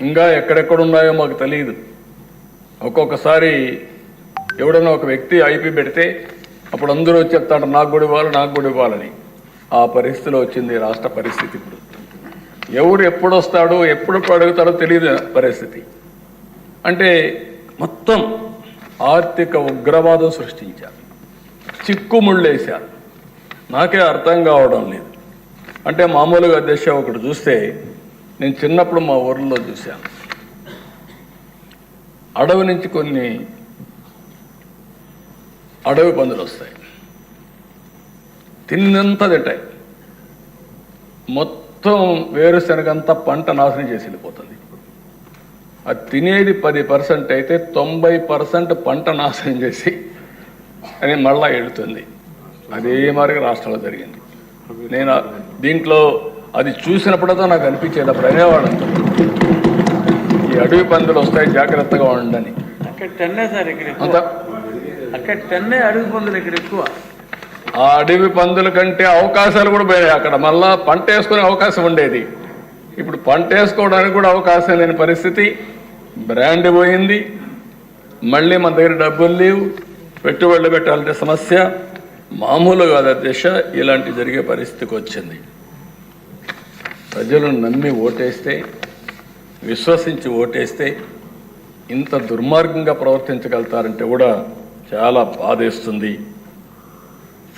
ఇంకా ఎక్కడెక్కడున్నాయో మాకు తెలియదు. ఒక్కొక్కసారి ఎవడన్నా ఒక వ్యక్తి ఐపీ పెడితే అప్పుడు అందరూ చెప్తాడు నాకు కూడా ఇవ్వాలి, నాకు కూడా ఇవ్వాలని. ఆ పరిస్థితిలో వచ్చింది రాష్ట్ర పరిస్థితి. ఇప్పుడు ఎవడు ఎప్పుడు వస్తాడో ఎప్పుడు అడుగుతాడో తెలియదు పరిస్థితి. అంటే మొత్తం ఆర్థిక ఉగ్రవాదం సృష్టించారు, చిక్కుముళ్ళేశారు. నాకే అర్థం కావడం లేదు. అంటే మామూలుగా అధ్యక్ష ఒకటి చూస్తే, నేను చిన్నప్పుడు మా ఊర్లో చూశాను, అడవి నుంచి కొన్ని అడవి పందులు వస్తాయి, తిన్నంతా తింటాయి, మొత్తం వేరుశనగంతా పంట నాశనం చేసి వెళ్ళిపోతుంది. అది తినేది 10% అయితే 90% పంట నాశనం చేసి అని మళ్ళా వెళుతుంది. అదే మరి రాష్ట్రంలో జరిగింది. నేను దీంట్లో అది చూసినప్పుడతో నాకు అనిపించేది, అప్పుడు అనేవాడు ఈ అడవి పందులు వస్తాయి జాగ్రత్తగా ఉండండి. అడవి పందులు ఇక్కడ ఎక్కువ. ఆ అడవి పందుల కంటే అవకాశాలు కూడా పోయాయి. అక్కడ మళ్ళా పంట వేసుకునే అవకాశం ఉండేది, ఇప్పుడు పంట వేసుకోవడానికి కూడా అవకాశం లేని పరిస్థితి. బ్రాండ్ పోయింది, మళ్ళీ మన దగ్గర డబ్బులు లేవు, పెట్టుబడులు పెట్టాలంటే సమస్య. మామూలు కాదు అధ్యక్ష, ఇలాంటి జరిగే పరిస్థితికి వచ్చింది. ప్రజలను నమ్మి ఓటేస్తే, విశ్వసించి ఓటేస్తే ఇంత దుర్మార్గంగా ప్రవర్తించగలుగుతారంటే కూడా చాలా బాధేస్తుంది.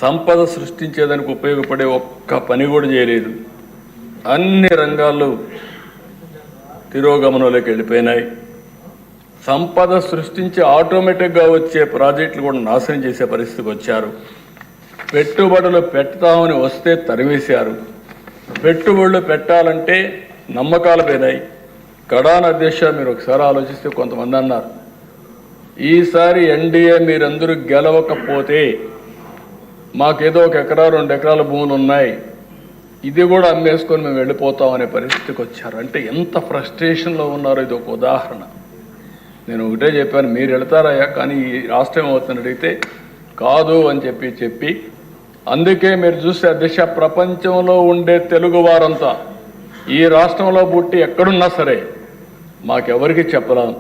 సంపద సృష్టించేదానికి ఉపయోగపడే ఒక్క పని కూడా చేయలేదు. అన్ని రంగాల్లో తిరోగమనంలోకి వెళ్ళిపోయినాయి. సంపద సృష్టించి ఆటోమేటిక్గా వచ్చే ప్రాజెక్టులు కూడా నాశనం చేసే పరిస్థితికి వచ్చారు. పెట్టుబడులు పెడతామని వస్తే తరివేశారు. పెట్టుబడులు పెట్టాలంటే నమ్మకాలు పోయినాయి. కడాన అధ్యక్ష మీరు ఒకసారి ఆలోచిస్తే, కొంతమంది అన్నారు ఈసారి ఎన్డీఏ మీరందరూ గెలవకపోతే మాకేదో 1 ఎకరా 2 ఎకరాల భూములు ఉన్నాయి, ఇది కూడా అమ్మేసుకొని మేము వెళ్ళిపోతాం అనే పరిస్థితికి వచ్చారు. అంటే ఎంత ఫ్రస్ట్రేషన్లో ఉన్నారో ఇది ఒక ఉదాహరణ. నేను ఒకటే చెప్పాను, మీరు వెళ్తారయ్యా, కానీ ఈ రాష్ట్రం ఏమవుతుందని అడిగితే కాదు అని చెప్పి అందుకే మీరు చూస్తే అధ్యక్ష, ప్రపంచంలో ఉండే తెలుగు వారంతా ఈ రాష్ట్రంలో పుట్టి ఎక్కడున్నా సరే మాకెవరికి చెప్పలేం.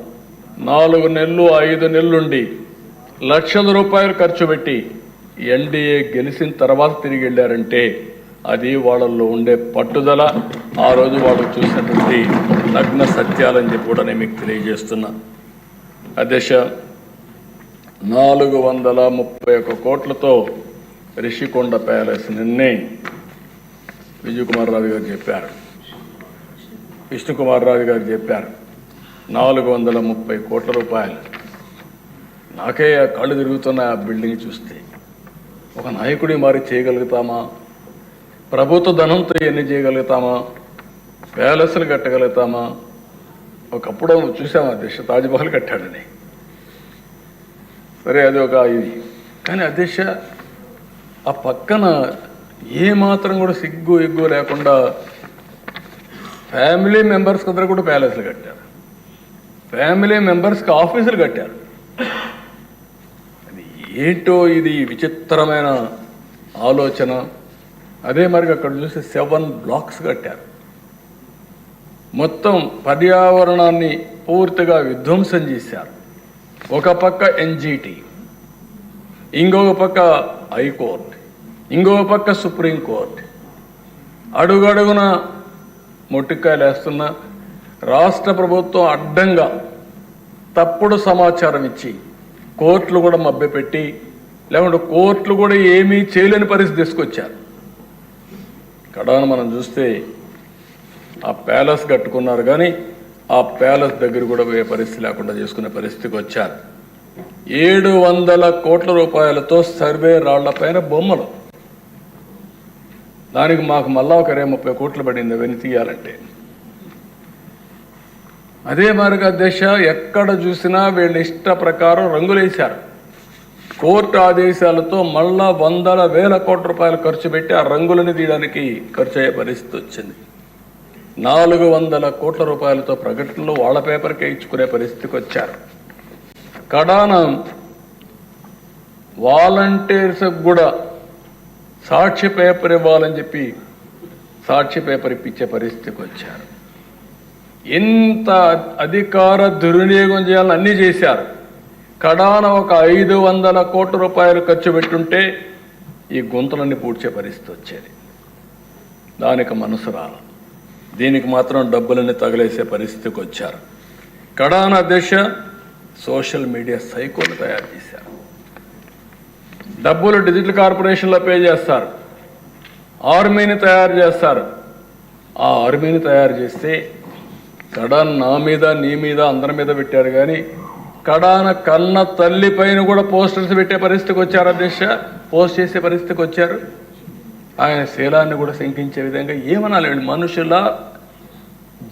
4 నెలలు 5 నెలలుండి లక్షల రూపాయలు ఖర్చు పెట్టి ఎన్డీఏ గెలిచిన తర్వాత తిరిగి వెళ్ళారంటే అది వాళ్ళల్లో ఉండే పట్టుదల, ఆ రోజు వాళ్ళు చూసినటువంటి నగ్న సత్యాలని చెప్పి కూడా నేను మీకు తెలియజేస్తున్నా. అధ్యక్ష, 431 కోట్లతో రిషికొండ ప్యాలెస్ నిన్నే విజయకుమార్ రావు గారు చెప్పారు, విష్ణుకుమార్ రావు గారు చెప్పారు, 430 కోట్ల రూపాయలు. నాకే కళ్ళు తిరుగుతున్న ఆ బిల్డింగ్ చూస్తే, ఒక నాయకుడి మారి చేయగలుగుతామా? ప్రభుత్వ ధనంతో ఎన్ని చేయగలుగుతామా? ప్యాలెస్లు కట్టగలుగుతామా? ఒకప్పుడు చూసామా అధ్యక్ష, తాజ్మహల్ కట్టాడని. సరే అది ఒక ఇది. కానీ అధ్యక్ష, ఆ పక్కన ఏమాత్రం కూడా సిగ్గు ఎగ్గు లేకుండా ఫ్యామిలీ మెంబర్స్కి అందరూ కూడా ప్యాలెస్లు కట్టారు, ఫ్యామిలీ మెంబర్స్కి ఆఫీసులు కట్టారు. అది ఏంటో ఇది విచిత్రమైన ఆలోచన. అదే మరి అక్కడ చూస్తే 7 బ్లాక్స్ కట్టారు. మొత్తం పర్యావరణాన్ని పూర్తిగా విధ్వంసం చేశారు. ఒక పక్క ఎన్జిటి, ఇంకొక పక్క హైకోర్టు, ఇంకొక పక్క సుప్రీంకోర్టు, అడుగడుగున మొట్టికాయలు వేస్తున్న రాష్ట్ర ప్రభుత్వం అడ్డంగా తప్పుడు సమాచారం ఇచ్చి కోర్టులు కూడా మభ్యపెట్టి, లేకుంటే కోర్టులు కూడా ఏమీ చేయలేని పరిస్థితి తీసుకొచ్చారు. కడాన మనం చూస్తే ఆ ప్యాలెస్ కట్టుకున్నారు, కానీ ఆ ప్యాలెస్ దగ్గర కూడా పోయే పరిస్థితి లేకుండా చేసుకునే పరిస్థితికి వచ్చారు. 700 కోట్ల రూపాయలతో సర్వే రాళ్లపైన బొమ్మలు, దానికి మాకు మళ్ళా ఒక 30 కోట్లు పడింది అవన్నీ తీయాలంటే. అదే మార్గ అధ్యక్ష, ఎక్కడ చూసినా వీళ్ళ ఇష్ట ప్రకారం రంగులేశారు. కోర్టు ఆదేశాలతో మళ్ళా 100,000 కోట్ల రూపాయలు ఖర్చు పెట్టి ఆ రంగులను తీయడానికి ఖర్చు అయ్యే పరిస్థితి వచ్చింది. 400 కోట్ల రూపాయలతో ప్రకటనలు వాళ్ళ పేపర్కే ఇచ్చుకునే పరిస్థితికి వచ్చారు. కడాన వాలంటీర్స్ కూడా సాక్షి పేపర్ ఇవ్వాలని చెప్పి సాక్షి పేపర్ ఇప్పించే పరిస్థితికి వచ్చారు. ఎంత అధికార దుర్వినియోగం చేయాలని అన్నీ చేశారు. కడాన ఒక 500 కోట్ల రూపాయలు ఖర్చు పెట్టుంటే ఈ గుంతలన్నీ పూడ్చే పరిస్థితి వచ్చేది. దానికి మనసు రాల, దీనికి మాత్రం డబ్బులన్నీ తగిలేసే పరిస్థితికి వచ్చారు. కడాన దిశ సోషల్ మీడియా సైకోలు తయారు చేశారు. డబ్బులు డిజిటల్ కార్పొరేషన్లో పే చేస్తారు, ఆర్మీని తయారు చేస్తారు. ఆ ఆర్మీని తయారు చేస్తే కడాన నా మీద నీ మీద అందరి మీద పెట్టారు, కానీ కడాన కన్న తల్లి పైన కూడా పోస్టర్స్ పెట్టే పరిస్థితికి వచ్చారు. అధ్యక్ష, పోస్ట్ చేసే పరిస్థితికి వచ్చారు. ఆయన శీలాన్ని కూడా శంకించే విధంగా ఏమనాలి, మనుషుల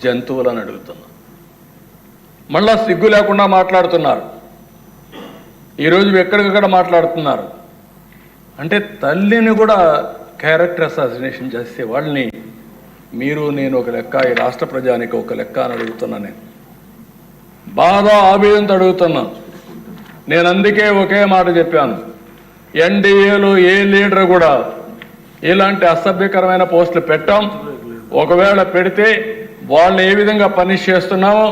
జంతువులని అడుగుతున్నా. మళ్ళా సిగ్గు లేకుండా మాట్లాడుతున్నారు. ఈరోజు ఎక్కడికక్కడ మాట్లాడుతున్నారు. అంటే తల్లిని కూడా క్యారెక్టర్ అసాసినేషన్ చేస్తే వాళ్ళని మీరు నేను ఒక లెక్క, ఈ రాష్ట్ర ప్రజానికి ఒక లెక్క అని అడుగుతున్నా. నేను బాధ ఆవేదనతో అడుగుతున్నా. నేను అందుకే ఒకే మాట చెప్పాను, ఎన్డీఏలో ఏ లీడర్ కూడా ఇలాంటి అసభ్యకరమైన పోస్టులు పెట్టాం. ఒకవేళ పెడితే వాళ్ళని ఏ విధంగా పనిష్ చేస్తున్నామో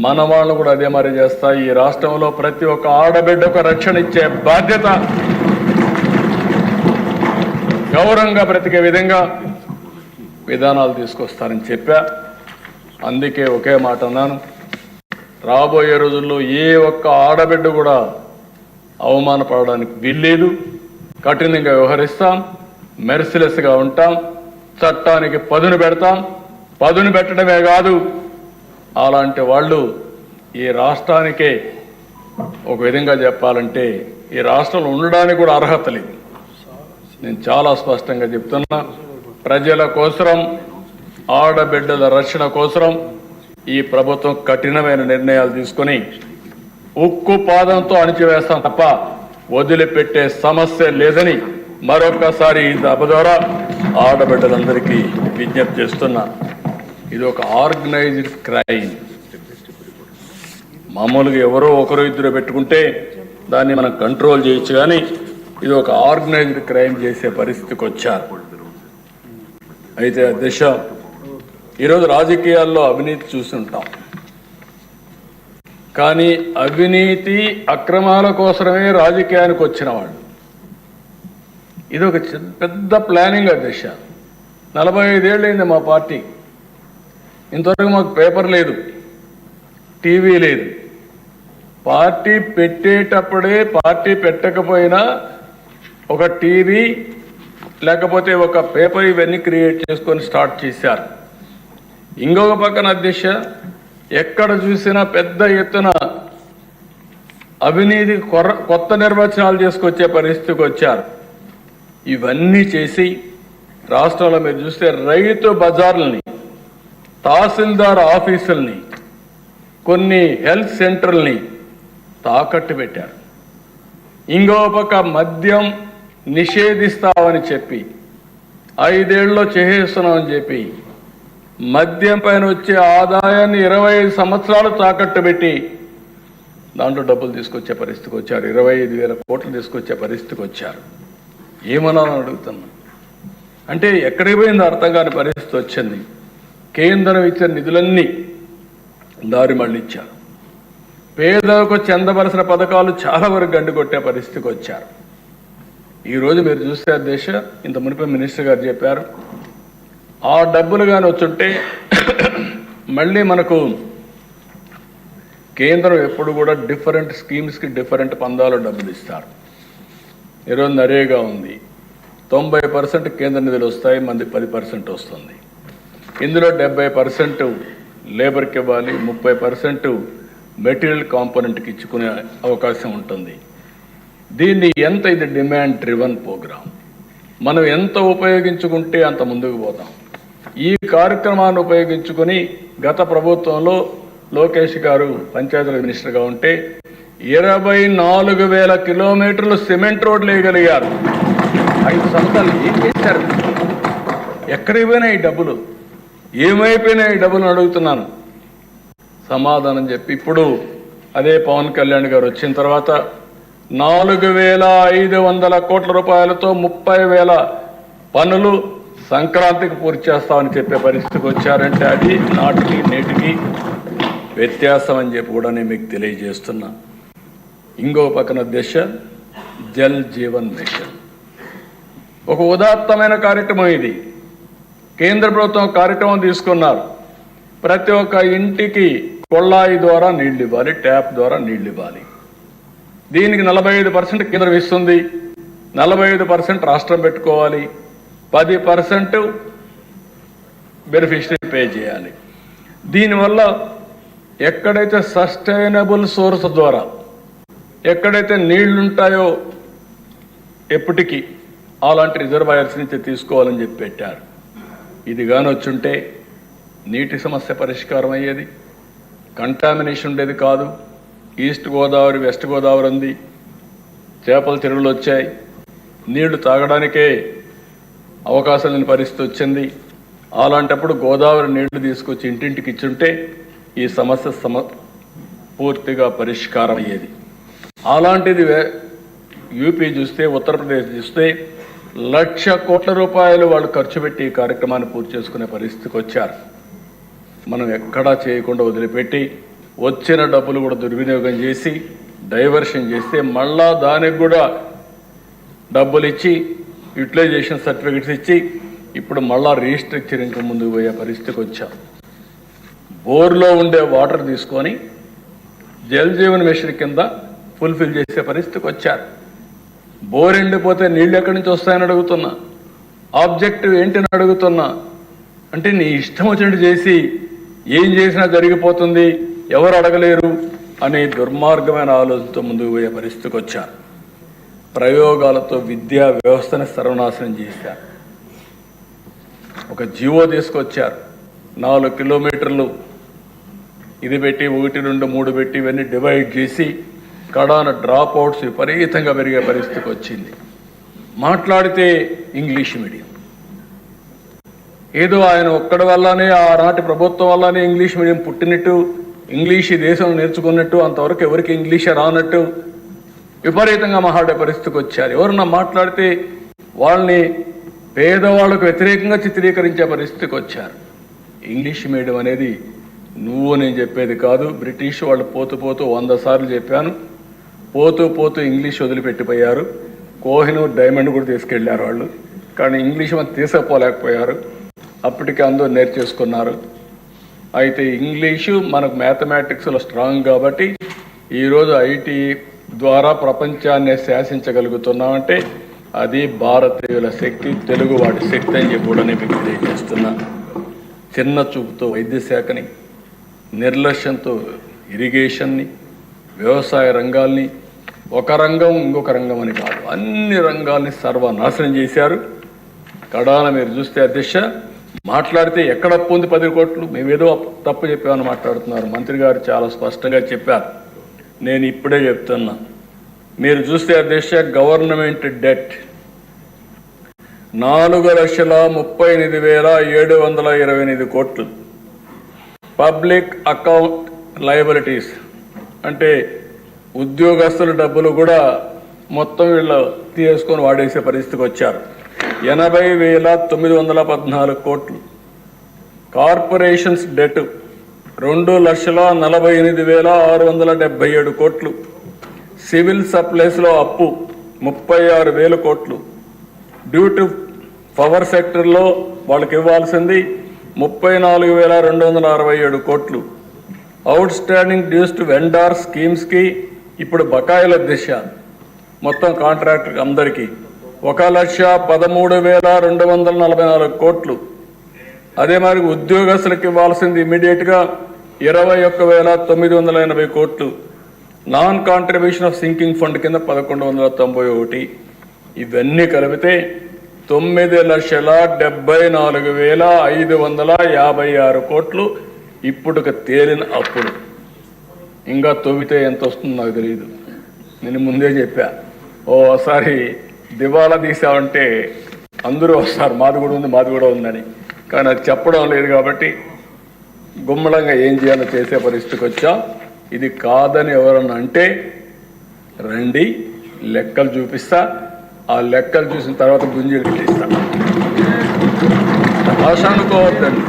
మన వాళ్ళు కూడా అదే మరి చేస్తా. ఈ రాష్ట్రంలో ప్రతి ఒక్క ఆడబిడ్డకు రక్షణ ఇచ్చే బాధ్యత, గౌరవంగా బ్రతికే విధంగా విధానాలు తీసుకొస్తారని చెప్పా. అందుకే ఒకే మాట అన్నాను, రాబోయే రోజుల్లో ఏ ఒక్క ఆడబిడ్డ కూడా అవమానపడడానికి వీల్లేదు. కఠినంగా వ్యవహరిస్తాం, మెర్సిలెస్గా ఉంటాం, చట్టానికి పదును పెడతాం. పదును పెట్టడమే కాదు, అలాంటి వాళ్ళు ఈ రాష్ట్రానికే ఒక విధంగా చెప్పాలంటే ఈ రాష్ట్రంలో ఉండడానికి కూడా అర్హత లేదు. నేను చాలా స్పష్టంగా చెప్తున్నా, ప్రజల కోసరం, ఆడబిడ్డల రక్షణ కోసరం ఈ ప్రభుత్వం కఠినమైన నిర్ణయాలు తీసుకొని ఉక్కు పాదంతో అణిచివేస్తాం తప్ప వదిలిపెట్టే సమస్య లేదని మరొకసారి ఈ సభ ద్వారా ఆడబిడ్డలందరికీ విజ్ఞప్తి చేస్తున్నా. ఇది ఒక ఆర్గనైజ్డ్ క్రైమ్. మామూలుగా ఎవరో ఒకరు ఇద్దరు పెట్టుకుంటే దాన్ని మనం కంట్రోల్ చేయొచ్చు, కానీ ఇది ఒక ఆర్గనైజ్డ్ క్రైమ్ చేసే పరిస్థితికి వచ్చారు. అయితే అధ్యక్ష, ఈరోజు రాజకీయాల్లో అవినీతి చూస్తుంటాం, కానీ అవినీతి అక్రమాల కోసమే రాజకీయానికి వచ్చిన వాళ్ళు. ఇది ఒక పెద్ద ప్లానింగ్ అధ్యక్ష. 45 ఏళ్ళైంది మా పార్టీ. ఇంతవరకు మాకు పేపర్ లేదు, టీవీ లేదు. పార్టీ పెట్టేటప్పుడే, పార్టీ పెట్టకపోయినా ఒక టీవీ లేకపోతే ఒక పేపర్ ఇవన్నీ క్రియేట్ చేసుకొని స్టార్ట్ చేశారు. ఇంకొక పక్కన అధ్యక్ష, ఎక్కడ చూసినా పెద్ద ఎత్తున అవినీతి కొత్త నిర్వచనాలు చేసుకొచ్చే పరిస్థితికి వచ్చారు. ఇవన్నీ చేసి రాష్ట్రంలో మీరు చూస్తే రైతు బజార్లని, తహసీల్దార్ ఆఫీసుల్ని, కొన్ని హెల్త్ సెంటర్ని తాకట్టు పెట్టారు. ఇంకో పక్క మద్యం నిషేధిస్తామని చెప్పి 5 ఏళ్ళలో చేసేస్తున్నామని చెప్పి మద్యం పైన వచ్చే ఆదాయాన్ని 25 సంవత్సరాలు తాకట్టు పెట్టి దాంట్లో డబ్బులు తీసుకొచ్చే పరిస్థితికి వచ్చారు. 25,000 కోట్లు తీసుకొచ్చే పరిస్థితికి వచ్చారు. ఏమన్నాను అడుగుతున్నా. అంటే ఎక్కడికి పోయిందో అర్థం కాని పరిస్థితి వచ్చింది. కేంద్రం ఇచ్చిన నిధులన్నీ దారి మళ్ళించారు. పేదలకు చెందవలసిన పథకాలు చాలా వరకు గండి కొట్టే పరిస్థితికి వచ్చారు. ఈరోజు మీరు చూస్తే దేశ, ఇంత మునిపే మినిస్టర్ గారు చెప్పారు, ఆ డబ్బులు కానీ వచ్చుంటే మళ్ళీ మనకు కేంద్రం ఎప్పుడు కూడా డిఫరెంట్ స్కీమ్స్కి డిఫరెంట్ పందాలు డబ్బులు ఇస్తారు. ఈరోజు నరేగా ఉంది, 90% కేంద్ర నిధులు వస్తాయి, మంది 10% వస్తుంది. ఇందులో 70% లేబర్కి ఇవ్వాలి, 30% మెటీరియల్ కాంపోనెంట్కి ఇచ్చుకునే అవకాశం ఉంటుంది. దీన్ని ఎంత, ఇది డిమాండ్ డ్రివన్ ప్రోగ్రామ్. మనం ఎంత ఉపయోగించుకుంటే అంత ముందుకు పోతాం. ఈ కార్యక్రమాన్ని ఉపయోగించుకొని గత ప్రభుత్వంలో లోకేష్ గారు పంచాయతీరాజ్ మినిస్టర్గా ఉంటే 24,000 కిలోమీటర్లు సిమెంట్ రోడ్లు వేయగలిగారు. 5 సంవత్సరాలు ఏం చేశారు? ఎక్కడికి పోయినాయి ఈ డబ్బులు? ఏమైపోయినాయి ఈ డబ్బులు అడుగుతున్నాను సమాధానం చెప్పి. ఇప్పుడు అదే పవన్ కళ్యాణ్ గారు వచ్చిన తర్వాత 4,500 కోట్ల రూపాయలతో 30,000 పనులు సంక్రాంతికి పూర్తి చేస్తామని చెప్పే పరిస్థితికి వచ్చారంటే అది నాటికి నేటికి వ్యత్యాసం అని చెప్పి కూడా నేను మీకు తెలియజేస్తున్నా. ఇంకో పక్కన దిశ జల్ జీవన్ మిషన్ ఒక ఉదాత్తమైన కార్యక్రమం. ఇది కేంద్ర ప్రభుత్వం కార్యక్రమం తీసుకున్నారు. ప్రతి ఒక్క ఇంటికి కొళ్ళాయి ద్వారా నీళ్లు ఇవ్వాలి, ట్యాప్ ద్వారా నీళ్లు ఇవ్వాలి. దీనికి 45% కేంద్రం ఇస్తుంది, 45% రాష్ట్రం పెట్టుకోవాలి, 10% బెనిఫిషరీ పే చేయాలి. దీనివల్ల ఎక్కడైతే సస్టైనబుల్ సోర్స్ ద్వారా ఎక్కడైతే నీళ్లుంటాయో ఎప్పటికీ అలాంటి రిజర్వాయర్స్ నుంచి తీసుకోవాలని చెప్పి పెట్టారు. ఇది కానీ వచ్చుంటే నీటి సమస్య పరిష్కారం అయ్యేది, కంటామినేషన్ ఉండేది కాదు. ఈస్ట్ గోదావరి వెస్ట్ గోదావరి ఉంది, చేపల చెరువులు వచ్చాయి, నీళ్లు తాగడానికే అవకాశం లేని పరిస్థితి వచ్చింది. అలాంటప్పుడు గోదావరి నీళ్లు తీసుకొచ్చి ఇంటింటికి ఇచ్చుంటే ఈ సమస్య పూర్తిగా పరిష్కారం అయ్యేది. అలాంటిది యూపీ చూస్తే, ఉత్తరప్రదేశ్ చూస్తే 1,00,000 కోట్ల రూపాయలు వాళ్ళు ఖర్చు పెట్టి ఈ కార్యక్రమాన్ని పూర్తి చేసుకునే పరిస్థితికి వచ్చారు. మనం ఎక్కడా చేయకుండా వదిలిపెట్టి వచ్చిన డబ్బులు కూడా దుర్వినియోగం చేసి డైవర్షన్ చేస్తే మళ్ళా దానికి కూడా డబ్బులు ఇచ్చి యూటిలైజేషన్ సర్టిఫికెట్స్ ఇచ్చి ఇప్పుడు మళ్ళా రీస్ట్రక్చరింగ్ ముందుకు పోయే పరిస్థితికి వచ్చాం. బోర్లో ఉండే వాటర్ తీసుకొని జల్ జీవన్ మిషన్ కింద ఫుల్ఫిల్ చేసే పరిస్థితికి వచ్చారు. బోర్ ఎండిపోతే నీళ్ళు ఎక్కడి నుంచి వస్తాయని అడుగుతున్నా, ఆబ్జెక్టివ్ ఏంటని అడుగుతున్నా. అంటే నీ ఇష్టం వచ్చినట్టు చేసి ఏం చేసినా జరిగిపోతుంది, ఎవరు అడగలేరు అనే దుర్మార్గమైన ఆలోచనతో ముందుకు పోయే పరిస్థితికి వచ్చారు. ప్రయోగాలతో విద్యా వ్యవస్థను సర్వనాశనం చేశారు. ఒక జీవో తీసుకొచ్చారు, 4 కిలోమీటర్లు ఇది పెట్టి 1, 2, 3 పెట్టి ఇవన్నీ డివైడ్ చేసి కడాన డ్రాప్ అవుట్స్ విపరీతంగా పెరిగే పరిస్థితికి వచ్చింది. మాట్లాడితే ఇంగ్లీష్ మీడియం, ఏదో ఆయన ఒక్కడి వల్లనే ఆనాటి ప్రభుత్వం వల్లనే ఇంగ్లీష్ మీడియం పుట్టినట్టు, ఇంగ్లీష్ దేశం నేర్చుకున్నట్టు, అంతవరకు ఎవరికి ఇంగ్లీషే రానట్టు విపరీతంగా మాట్లాడే పరిస్థితికి వచ్చారు. ఎవరన్నా మాట్లాడితే వాళ్ళని పేదవాళ్ళకు వ్యతిరేకంగా చిత్రీకరించే పరిస్థితికి వచ్చారు. ఇంగ్లీష్ మీడియం అనేది నువ్వు నేను చెప్పేది కాదు. బ్రిటిష్ వాళ్ళు పోతూ 100 సార్లు చెప్పాను, పోతూ ఇంగ్లీష్ వదిలిపెట్టిపోయారు. కోహినూర్ డైమండ్ కూడా తీసుకెళ్లారు వాళ్ళు, కానీ ఇంగ్లీష్ మనం తీసుకుపోలేకపోయారు. అప్పటికి అందరూ నేర్చేసుకున్నారు. అయితే ఇంగ్లీషు మనకు మ్యాథమెటిక్స్లో స్ట్రాంగ్ కాబట్టి ఈరోజు ఐటీ ద్వారా ప్రపంచాన్ని శాసించగలుగుతున్నామంటే అది భారతీయుల శక్తి, తెలుగువాడి శక్తి అని చెప్పి కూడా నేను మీకు తెలియజేస్తున్నా. చిన్న చూపుతో వైద్య శాఖని, నిర్లక్ష్యంతో ఇరిగేషన్ని, వ్యవసాయ రంగాల్ని, ఒక రంగం ఇంకొక రంగం అని కాదు అన్ని రంగాల్ని సర్వనాశనం చేశారు. కడాన మీరు చూస్తే అధ్యక్ష మాట్లాడితే ఎక్కడ అప్పు ఉంది 10 కోట్లు, మేమేదో తప్పు చెప్పామని మాట్లాడుతున్నారు. మంత్రి గారు చాలా స్పష్టంగా చెప్పారు. నేను ఇప్పుడే చెప్తున్నా, మీరు చూస్తే అధ్యక్ష గవర్నమెంట్ డెట్ 4,38,728 కోట్లు, పబ్లిక్ అకౌంట్ లయబిలిటీస్ అంటే ఉద్యోగస్తుల డబ్బులు కూడా మొత్తం వీళ్ళు తీసుకొని వాడేసే పరిస్థితికి వచ్చారు, 80,914 కోట్లు. కార్పొరేషన్స్ డెట్ 2,48,677 కోట్లు. సివిల్ సప్లైస్లో అప్పు 36,000 కోట్లు. డ్యూ టు పవర్ సెక్టర్లో వాళ్ళకి ఇవ్వాల్సింది 34,267 కోట్లు. Outstanding dues to vendor స్కీమ్స్కి ఇప్పుడు బకాయిల దిశ మొత్తం కాంట్రాక్టర్ అందరికీ 1,13,244 కోట్లు. అదే మరి ఉద్యోగస్తులకు ఇవ్వాల్సింది ఇమీడియట్గా 21,980 కోట్లు. Non contribution of sinking fund కింద 1,191. ఇవన్నీ కలిపితే 9,74,556 కోట్లు ఇప్పుడు తేలిన అప్పులు. ఇంకా తవ్వితే ఎంత వస్తుందో నాకు తెలియదు. నేను ముందే చెప్పా, ఓసారి దివాలా తీసామంటే అందరూ వస్తారు, మాది కూడా ఉందని. కానీ అది చెప్పడం లేదు కాబట్టి గుమ్మడంగా ఏం చేయాలో చేసే పరిస్థితికి వచ్చా. ఇది కాదని ఎవరన్నా అంటే రండి, లెక్కలు చూపిస్తా. ఆ లెక్కలు చూసిన తర్వాత గుంజీలు పెట్టిస్తా. ఆశ అనుకోవద్దండి.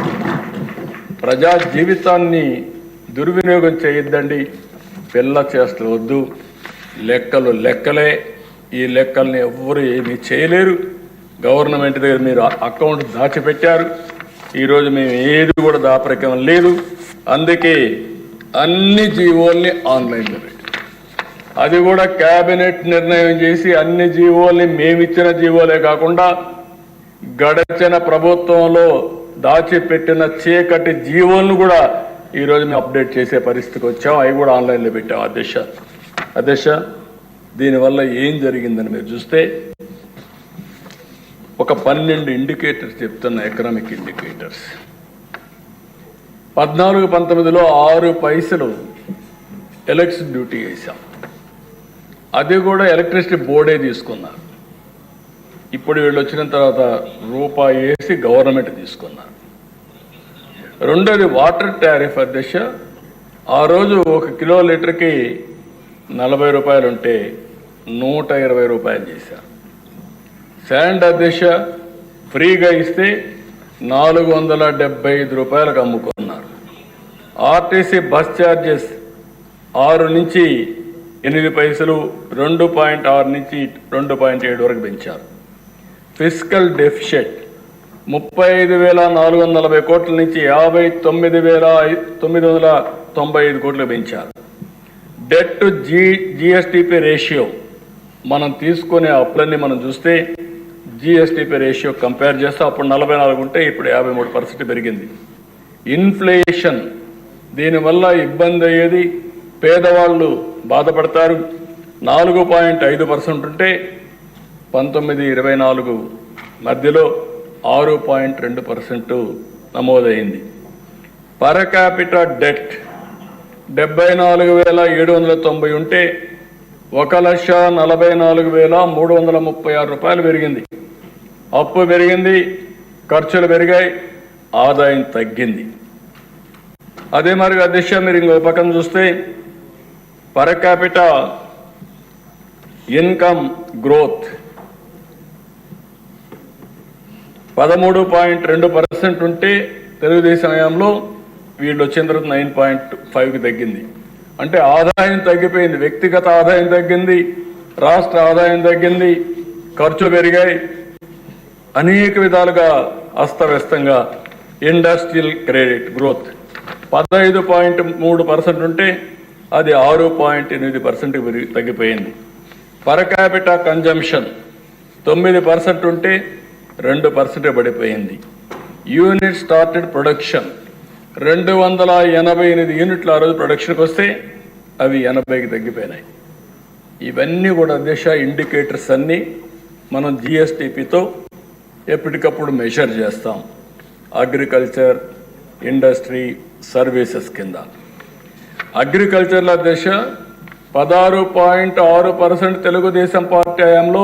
ప్రజా జీవితాన్ని దుర్వినియోగం చేయొద్దండి. పిల్ల చేస్తూ వద్దు. లెక్కలు లెక్కలే. ఈ లెక్కల్ని ఎవ్వరు ఏమీ చేయలేరు. గవర్నమెంట్ దగ్గర మీరు అకౌంట్ దాచిపెట్టారు. ఈరోజు మేము ఏది కూడా దాపరికం లేదు. అందుకే అన్ని జీవోల్ని ఆన్లైన్లో పెట్టి, అది కూడా కేబినెట్ నిర్ణయం చేసి అన్ని జీవోల్ని మేమిచ్చిన జీవోలే కాకుండా గడచిన ప్రభుత్వంలో దాచిపెట్టిన చీకటి జీవోలను కూడా ఈరోజు మేము అప్డేట్ చేసే పరిస్థితికి వచ్చాం. అవి కూడా ఆన్లైన్లో పెట్టాం. అధ్యక్ష దీనివల్ల ఏం జరిగిందని మీరు చూస్తే ఒక 12 ఇండికేటర్స్ చెప్తున్న ఎకనామిక్ ఇండికేటర్స్. 14-19లో 6 పైసలు ఎలక్ట్రిసిటీ డ్యూటీ వేసాం. అది కూడా ఎలక్ట్రిసిటీ బోర్డే తీసుకున్నారు. ఇప్పుడు వీళ్ళు వచ్చిన తర్వాత రూపాయి వేసి గవర్నమెంట్ తీసుకున్నారు. రెండోది వాటర్ టారిఫ్. అధ్యక్ష ఆ రోజు 1 కిలో లీటర్కి 40 రూపాయలు ఉంటే 120 రూపాయలు చేశారు. శాండ్ అధ్యక్ష ఫ్రీగా ఇస్తే 475 రూపాయలకు అమ్ముకున్నారు. ఆర్టీసీ బస్ ఛార్జెస్ 6 నుంచి 8 పైసలు 2.6 నుంచి 2.7 వరకు పెంచారు. ఫిస్కల్ డెఫిషిట్ 35,440 కోట్ల నుంచి 59,995 కోట్లు పెంచారు. డెట్ టు జిఎస్టిపి రేషియో మనం తీసుకునే అప్పులన్నీ మనం చూస్తే జిఎస్టిపి రేషియో కంపేర్ చేస్తే అప్పుడు 44 ఉంటే ఇప్పుడు 53% పెరిగింది. ఇన్ఫ్లేషన్ దీనివల్ల ఇబ్బంది అయ్యేది, పేదవాళ్ళు బాధపడతారు. 4.5% ఉంటే 19-24 మధ్యలో 6.2% నమోదైంది. పర్ క్యాపిటా డెట్ 74,790 ఉంటే 1,44,336 రూపాయలు పెరిగింది. అప్పు పెరిగింది, ఖర్చులు పెరిగాయి, ఆదాయం తగ్గింది. అదే మరి అధ్యక్ష మీరు ఇంకో పక్కన చూస్తే పర్ క్యాపిటా ఇన్కమ్ గ్రోత్ 13.2% ఉంటే తెలుగుదేశం హయాంలో వీళ్ళు వచ్చిన తర్వాత 9.5కి తగ్గింది. అంటే ఆదాయం తగ్గిపోయింది. వ్యక్తిగత ఆదాయం తగ్గింది, రాష్ట్ర ఆదాయం తగ్గింది, ఖర్చులు పెరిగాయి, అనేక విధాలుగా అస్తవ్యస్తంగా. ఇండస్ట్రియల్ క్రెడిట్ గ్రోత్ 15.3% ఉంటే అది 6.8% తగ్గిపోయింది. పర్ క్యాపిటా కన్జంప్షన్ 9% ఉంటే 2% పడిపోయింది. యూనిట్ స్టార్టెడ్ ప్రొడక్షన్ 288 యూనిట్లు ఆ రోజు ప్రొడక్షన్కి వస్తే అవి 80కి తగ్గిపోయినాయి. ఇవన్నీ కూడా దేశ ఇండికేటర్స్ అన్నీ మనం జిఎస్టిపితో ఎప్పటికప్పుడు మెజర్ చేస్తాం. అగ్రికల్చర్, ఇండస్ట్రీ, సర్వీసెస్ కింద. అగ్రికల్చర్లో దేశ 16.6% తెలుగుదేశం పార్టీ హయాంలో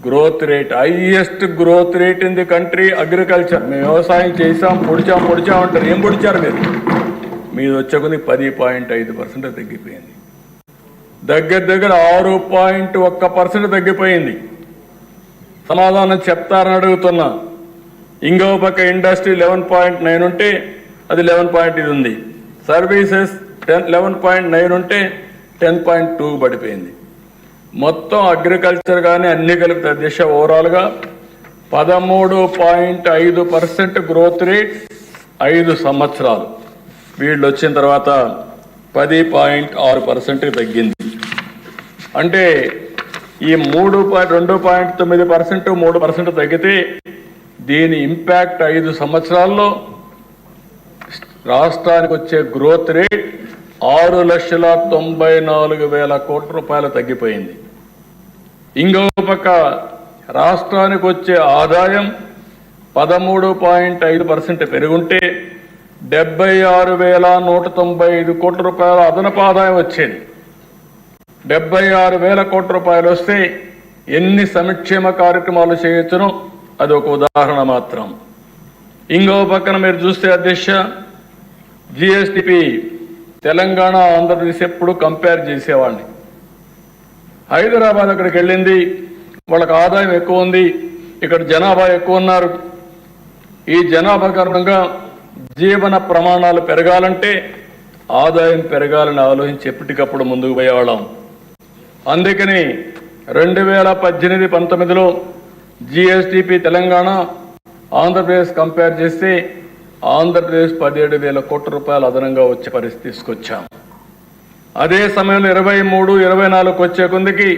growth rate, highest growth rate in the country agriculture. మేము వ్యవసాయం చేసాం, పొడిచాం అంటారు. ఏం పొడిచారు మీరు? మీరు వచ్చే కొద్ది 10.5% తగ్గిపోయింది. దగ్గర 6.1% తగ్గిపోయింది. సమాధానం చెప్తారని అడుగుతున్నా. ఇంకో పక్క ఇండస్ట్రీ 11.9 ఉంటే అది 11 ఉంది. సర్వీసెస్ 11.9 ఉంటే 10.2 పడిపోయింది. మొత్తం అగ్రికల్చర్ కానీ అన్ని కలిపి అధ్యక్ష ఓవరాల్గా 13.5% గ్రోత్ రేట్ 5 సంవత్సరాలు. వీళ్ళు వచ్చిన తర్వాత 10.6% తగ్గింది. అంటే ఈ 2.9% 3% తగ్గితే దీని ఇంపాక్ట్ 5 సంవత్సరాల్లో రాష్ట్రానికి వచ్చే గ్రోత్ రేట్ 6,94,000 కోట్ల రూపాయలు తగ్గిపోయింది. ఇంకో పక్క రాష్ట్రానికి వచ్చే ఆదాయం 13.5% పెరుగుంటే 76,195 కోట్ల రూపాయల అదనపు ఆదాయం వచ్చేది. 76,000 కోట్ల రూపాయలు వస్తే ఎన్ని సంక్షేమ కార్యక్రమాలు చేయొచ్చునో అది ఒక ఉదాహరణ మాత్రం. ఇంకో పక్కన మీరు చూస్తే అధ్యక్ష జిఎస్టిపి తెలంగాణ, ఆంధ్రప్రదేశ్ ఎప్పుడు కంపేర్ చేసేవాడిని. హైదరాబాద్ అక్కడికి వెళ్ళింది, వాళ్ళకి ఆదాయం ఎక్కువ ఉంది, ఇక్కడ జనాభా ఎక్కువ ఉన్నారు. ఈ జనాభా కారణంగా జీవన ప్రమాణాలు పెరగాలంటే ఆదాయం పెరగాలని ఆలోచించి ఎప్పటికప్పుడు ముందుకు పోయేవాళ్ళం. అందుకని 2018-19లో జిఎస్టిపి తెలంగాణ ఆంధ్రప్రదేశ్ కంపేర్ చేస్తే ఆంధ్రప్రదేశ్ 17,000 కోట్ల రూపాయలు అదనంగా వచ్చే పరిస్థితి తీసుకొచ్చాం. అదే సమయంలో 23-24 వచ్చే కొందికి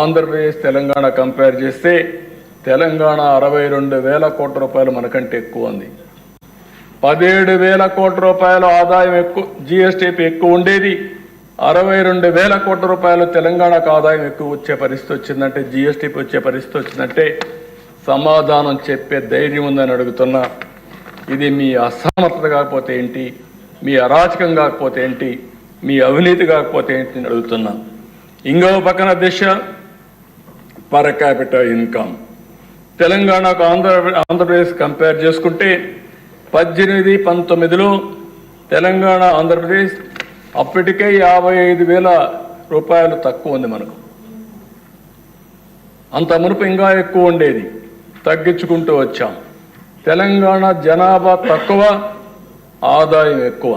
ఆంధ్రప్రదేశ్ తెలంగాణ కంపేర్ చేస్తే తెలంగాణ 62,000 కోట్ల రూపాయలు మనకంటే ఎక్కువ ఉంది. 17,000 కోట్ల రూపాయల ఆదాయం ఎక్కువ, జిఎస్టిపి ఎక్కువ ఉండేది. 62,000 కోట్ల రూపాయలు తెలంగాణకు ఆదాయం ఎక్కువ వచ్చే పరిస్థితి వచ్చిందంటే, జిఎస్టిపి వచ్చే పరిస్థితి వచ్చిందంటే సమాధానం చెప్పే ధైర్యం ఉందని అడుగుతున్నా. ఇది మీ అసమర్థత కాకపోతే ఏంటి, మీ అరాచకం కాకపోతే ఏంటి, మీ అవినీతి కాకపోతే ఏంటి అని అడుగుతున్నా. ఇంకో పక్కన దిశ పర్ క్యాపిటల్ ఇన్కమ్. తెలంగాణకు ఆంధ్రప్రదేశ్ కంపేర్ చేసుకుంటే 18-19లో తెలంగాణ ఆంధ్రప్రదేశ్ అప్పటికే 55,000 రూపాయలు తక్కువ ఉంది మనకు. అంత మునుపు ఇంకా ఎక్కువ ఉండేది, తగ్గించుకుంటూ వచ్చాం. తెలంగాణ జనాభా తక్కువ, ఆదాయం ఎక్కువ.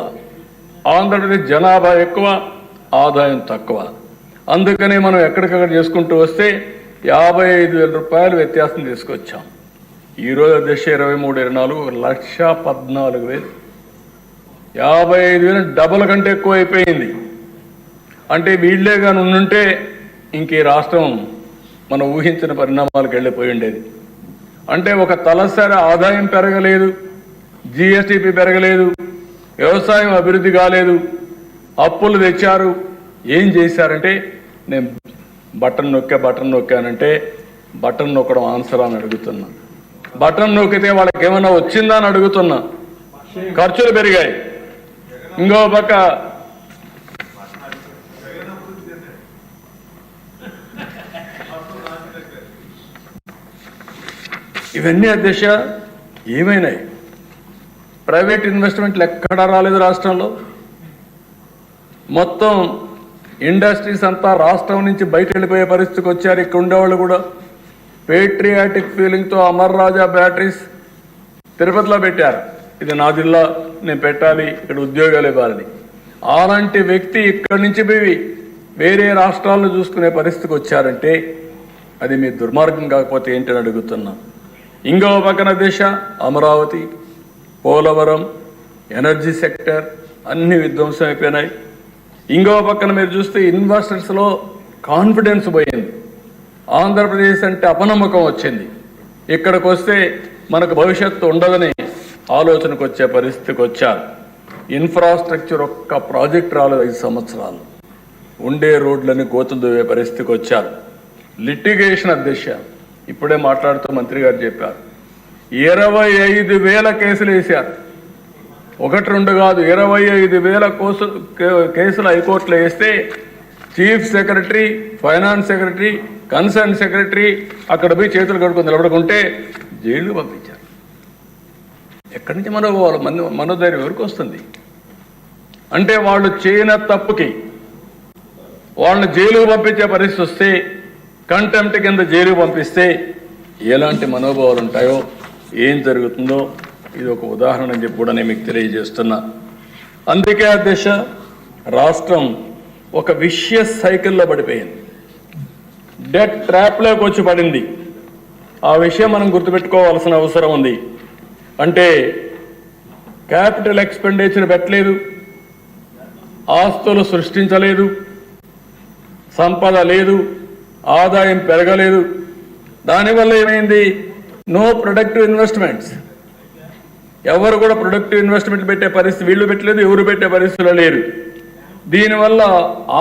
ఆంధ్రప్రదేశ్ జనాభా ఎక్కువ, ఆదాయం తక్కువ. అందుకనే మనం ఎక్కడికక్కడ చేసుకుంటూ వస్తే 55,000 రూపాయలు వ్యత్యాసం తీసుకొచ్చాం. ఈరోజు దశ 23-24 1,14,000. 55,000 డబుల్ కంటే ఎక్కువ అయిపోయింది. అంటే వీళ్ళే కానీ ఉండుంటే ఇంక ఈ రాష్ట్రం మనం ఊహించిన పరిణామాలకు వెళ్ళిపోయి ఉండేది. అంటే ఒక తలసరి ఆదాయం పెరగలేదు, జిఎస్టిపి పెరగలేదు, వ్యవసాయం అభివృద్ధి కాలేదు, అప్పులు తెచ్చారు. ఏం చేశారంటే నేను బటన్ నొక్కానంటే బటన్ నొక్కడం ఆన్సర్ అని అడుగుతున్నా. బటన్ నొక్కితే వాళ్ళకి ఏమైనా వచ్చిందా అని అడుగుతున్నా. ఖర్చులు పెరిగాయి. ఇంకో పక్క ఇవన్నీ అధ్యక్ష ఏమైనాయి? ప్రైవేట్ ఇన్వెస్ట్మెంట్లు ఎక్కడా రాలేదు రాష్ట్రంలో. మొత్తం ఇండస్ట్రీస్ అంతా రాష్ట్రం నుంచి బయట వెళ్ళిపోయే పరిస్థితికి వచ్చారు. ఇక్కడ ఉండేవాళ్ళు కూడా పేట్రియాటిక్ ఫీలింగ్తో అమర్ రాజా బ్యాటరీస్ తిరుపతిలో పెట్టారు. ఇది నా జిల్లా, నేను పెట్టాలి, ఇక్కడ ఉద్యోగాలు ఇవ్వాలని. అలాంటి వ్యక్తి ఇక్కడి నుంచి పోయి వేరే రాష్ట్రాలను చూసుకునే పరిస్థితికి వచ్చారంటే అది మీ దుర్మార్గం కాకపోతే ఏంటని అడుగుతున్నా. ఇంకో పక్కన దిశ అమరావతి, పోలవరం, ఎనర్జీ సెక్టర్ అన్ని విధ్వంసం అయిపోయినాయి. ఇంకో పక్కన మీరు చూస్తే ఇన్వెస్టర్స్లో కాన్ఫిడెన్స్ పోయింది. ఆంధ్రప్రదేశ్ అంటే అపనమ్మకం వచ్చింది. ఇక్కడికి వస్తే మనకు భవిష్యత్తు ఉండదని ఆలోచనకు వచ్చే పరిస్థితికి వచ్చారు. ఇన్ఫ్రాస్ట్రక్చర్ ఒక్క ప్రాజెక్ట్ రాలేదు 5 సంవత్సరాలు. ఉండే రోడ్లని గోతులు దువ్వే పరిస్థితికి వచ్చారు. లిటిగేషన్ అధ్యక్ష ఇప్పుడే మాట్లాడుతూ మంత్రి గారు చెప్పారు, 25,000 కేసులు వేశారు. 1-2 కాదు, 25,000 కేసులు హైకోర్టులో వేస్తే chief secretary, finance secretary, concern secretary అక్కడ పోయి చేతులు కడుక్కొని నిలబడుకుంటే జైలు పంపించారు. ఎక్కడి నుంచి మనోధైర్యం ఎవరికి వస్తుంది? అంటే వాళ్ళు చేయని తప్పుకి వాళ్ళని జైలుకు పంపించే పరిస్థితి వస్తే, కంటెంప్ట్ కింద జైలుకు పంపిస్తే ఎలాంటి మనోభావాలు ఉంటాయో, ఏం జరుగుతుందో ఇది ఒక ఉదాహరణ అని చెప్పి కూడా నేను మీకు తెలియజేస్తున్నా. అందుకే అధ్యక్ష రాష్ట్రం ఒక విషియస్ సైకిల్లో పడిపోయింది, డెట్ ట్రాప్లోకి వచ్చి పడింది. ఆ విషయం మనం గుర్తుపెట్టుకోవాల్సిన అవసరం ఉంది. అంటే క్యాపిటల్ ఎక్స్పెండిచర్ పెట్టలేదు, ఆస్తులు సృష్టించలేదు, సంపద లేదు, ఆదాయం పెరగలేదు. దానివల్ల ఏమైంది? No productive investments. ఎవరు కూడా ప్రొడక్టివ్ ఇన్వెస్ట్మెంట్ పెట్టే పరిస్థితి వీళ్ళు పెట్టలేదు, ఎవరు పెట్టే పరిస్థితిలో లేరు. దీనివల్ల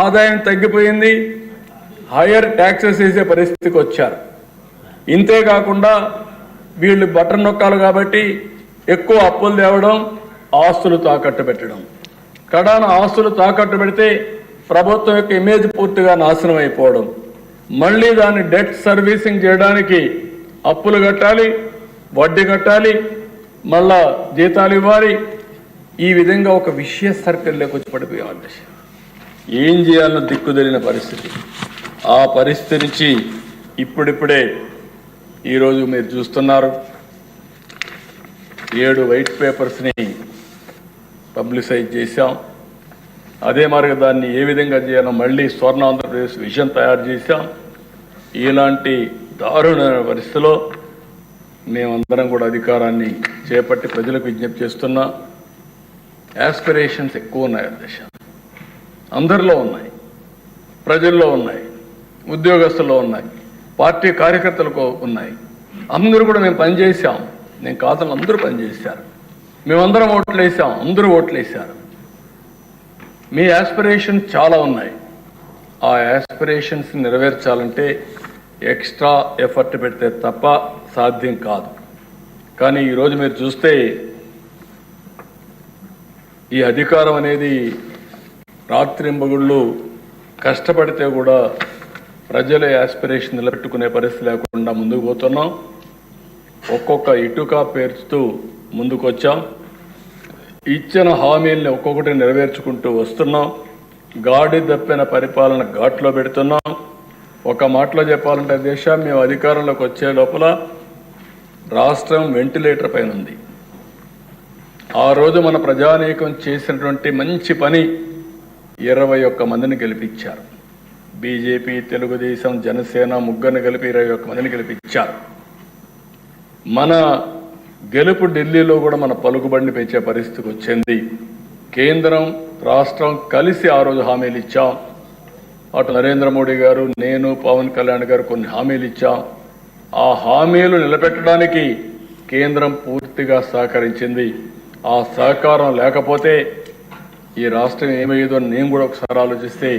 ఆదాయం తగ్గిపోయింది, హయ్యర్ ట్యాక్సెస్ వేసే పరిస్థితికి వచ్చారు. ఇంతేకాకుండా వీళ్ళు బటన్ నొక్కాలి కాబట్టి ఎక్కువ అప్పులు తేవడం, ఆస్తులు తాకట్టు పెట్టడం. కడాన ఆస్తులు తాకట్టు పెడితే ప్రభుత్వం యొక్క ఇమేజ్ పూర్తిగా నాశనం అయిపోవడం. మళ్ళీ దాన్ని డెట్ సర్వీసింగ్ చేయడానికి అప్పులు కట్టాలి, వడ్డీ కట్టాలి, మళ్ళా జీతాలు ఇవ్వాలి. ఈ విధంగా ఒక విషియస్ సర్కిల్లోకి వచ్చి పడిపోయాం. ఏం చేయాలన్న దిక్కుదలిన పరిస్థితి. ఆ పరిస్థితి నుంచి ఇప్పుడిప్పుడే ఈరోజు మీరు చూస్తున్నారు 7 వైట్ పేపర్స్ని పబ్లిసైజ్ చేశాం. అదే మరి దాన్ని ఏ విధంగా చేయాలో మళ్ళీ స్వర్ణ ఆంధ్రప్రదేశ్ విజన్ తయారు చేశాం. ఇలాంటి దారుణమైన పరిస్థితిలో మేమందరం కూడా అధికారాన్ని చేపట్టి ప్రజలకు విజ్ఞప్తి చేస్తున్నా. యాస్పిరేషన్స్ ఎక్కువ ఉన్నాయి అధ్యక్ష, అందరిలో ఉన్నాయి, ప్రజల్లో ఉన్నాయి, ఉద్యోగస్తుల్లో ఉన్నాయి, పార్టీ కార్యకర్తలకు ఉన్నాయి. అందరూ కూడా మేము పనిచేసాం. నేను కాదని అందరూ పనిచేశారు. మేమందరం ఓట్లు వేసాం, అందరూ ఓట్లు వేశారు. మీ యాస్పిరేషన్ చాలా ఉన్నాయి. ఆ యాస్పిరేషన్స్ నెరవేర్చాలంటే ఎక్స్ట్రా ఎఫర్ట్ పెడితే తప్ప సాధ్యం కాదు. కానీ ఈరోజు మీరు చూస్తే ఈ అధికారం అనేది రాత్రింబగుళ్ళు కష్టపడితే కూడా ప్రజల యాస్పిరేషన్ నిలబెట్టుకునే పరిస్థితి లేకుండా ముందుకు పోతున్నాం. ఒక్కొక్క ఇటుక పేర్చుతూ ముందుకు వచ్చాం. ఇచ్చిన హామీల్ని ఒక్కొక్కటి నెరవేర్చుకుంటూ వస్తున్నాం. గాడి తప్పిన పరిపాలన ఘాట్లో పెడుతున్నాం. ఒక మాటలో చెప్పాలంటే మేము అధికారంలోకి వచ్చే లోపల రాష్ట్రం వెంటిలేటర్ పైన ఉంది. ఆ రోజు మన ప్రజానీకం చేసినటువంటి మంచి పని 21 మందిని గెలిపించారు. బీజేపీ, తెలుగుదేశం, జనసేన ముగ్గురిని కలిపి 21 మందిని గెలిపించారు. మన గెలుపు ఢిల్లీలో కూడా మన పలుకుబడిని పెంచే పరిస్థితికి వచ్చింది. కేంద్రం రాష్ట్రం కలిసి ఆ రోజు హామీలు ఇచ్చాం. అటు నరేంద్ర మోడీ గారు, నేను, పవన్ కళ్యాణ్ గారు కొన్ని హామీలు ఇచ్చాం. ఆ హామీలు నిలబెట్టడానికి కేంద్రం పూర్తిగా సహకరించింది. ఆ సహకారం లేకపోతే ఈ రాష్ట్రం ఏమయ్యేదో నేను కూడా ఒకసారి ఆలోచిస్తే,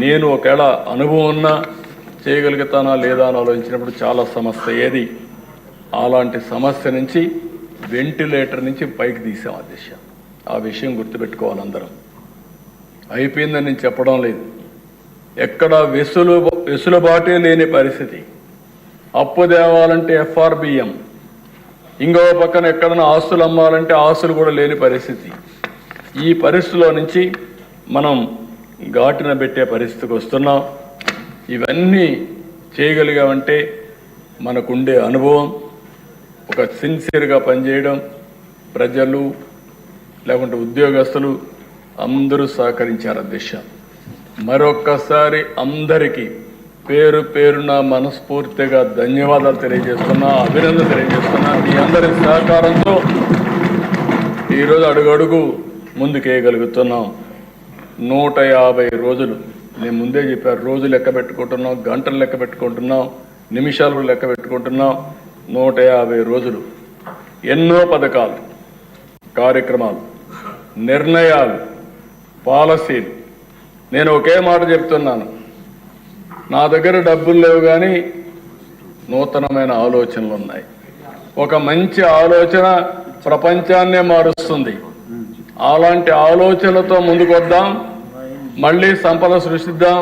నేను ఒకవేళ అనుభవం ఉన్నా చేయగలుగుతానా లేదా అని ఆలోచించినప్పుడు చాలా సమస్య అయ్యేది. అలాంటి సమస్య నుంచి వెంటిలేటర్ నుంచి పైకి తీసాం అధ్యక్ష. ఆ విషయం గుర్తుపెట్టుకోవాలి అందరం. అయిపోయిందని నేను చెప్పడం లేదు. ఎక్కడ వెసులుబాటే లేని పరిస్థితి. అప్పు తేవాలంటే FRBM, ఇంకో పక్కన ఎక్కడైనా ఆస్తులు అమ్మాలంటే ఆస్తులు కూడా లేని పరిస్థితి. ఈ పరిస్థితిలో నుంచి మనం ఘాటున పెట్టే పరిస్థితికి వస్తున్నాం. ఇవన్నీ చేయగలిగామంటే మనకుండే అనుభవం, ఒక సిన్సియర్గా పనిచేయడం, ప్రజలు లేకుంటే ఉద్యోగస్తులు అందరూ సహకరించారు అధ్యక్ష. మరొక్కసారి అందరికీ పేరు పేరున మనస్ఫూర్తిగా ధన్యవాదాలు తెలియజేస్తున్నా, అభినందన తెలియజేస్తున్నా. మీ అందరి సహకారంతో ఈరోజు అడుగడుగు ముందుకేయగలుగుతున్నాం. 150 రోజులు నేను ముందే చెప్పాను. రోజు లెక్క పెట్టుకుంటున్నాం, గంటలు లెక్క పెట్టుకుంటున్నాం, నిమిషాలు లెక్క పెట్టుకుంటున్నాం. 150 రోజులు ఎన్నో పథకాలు, కార్యక్రమాలు, నిర్ణయాలు, పాలసీలు. నేను ఒకే మాట చెప్తున్నాను, నా దగ్గర డబ్బులు లేవు కానీ నూతనమైన ఆలోచనలు ఉన్నాయి. ఒక మంచి ఆలోచన ప్రపంచాన్నే మారుస్తుంది. అలాంటి ఆలోచనలతో ముందుకు వద్దాం. మళ్ళీ సంపద సృష్టిద్దాం,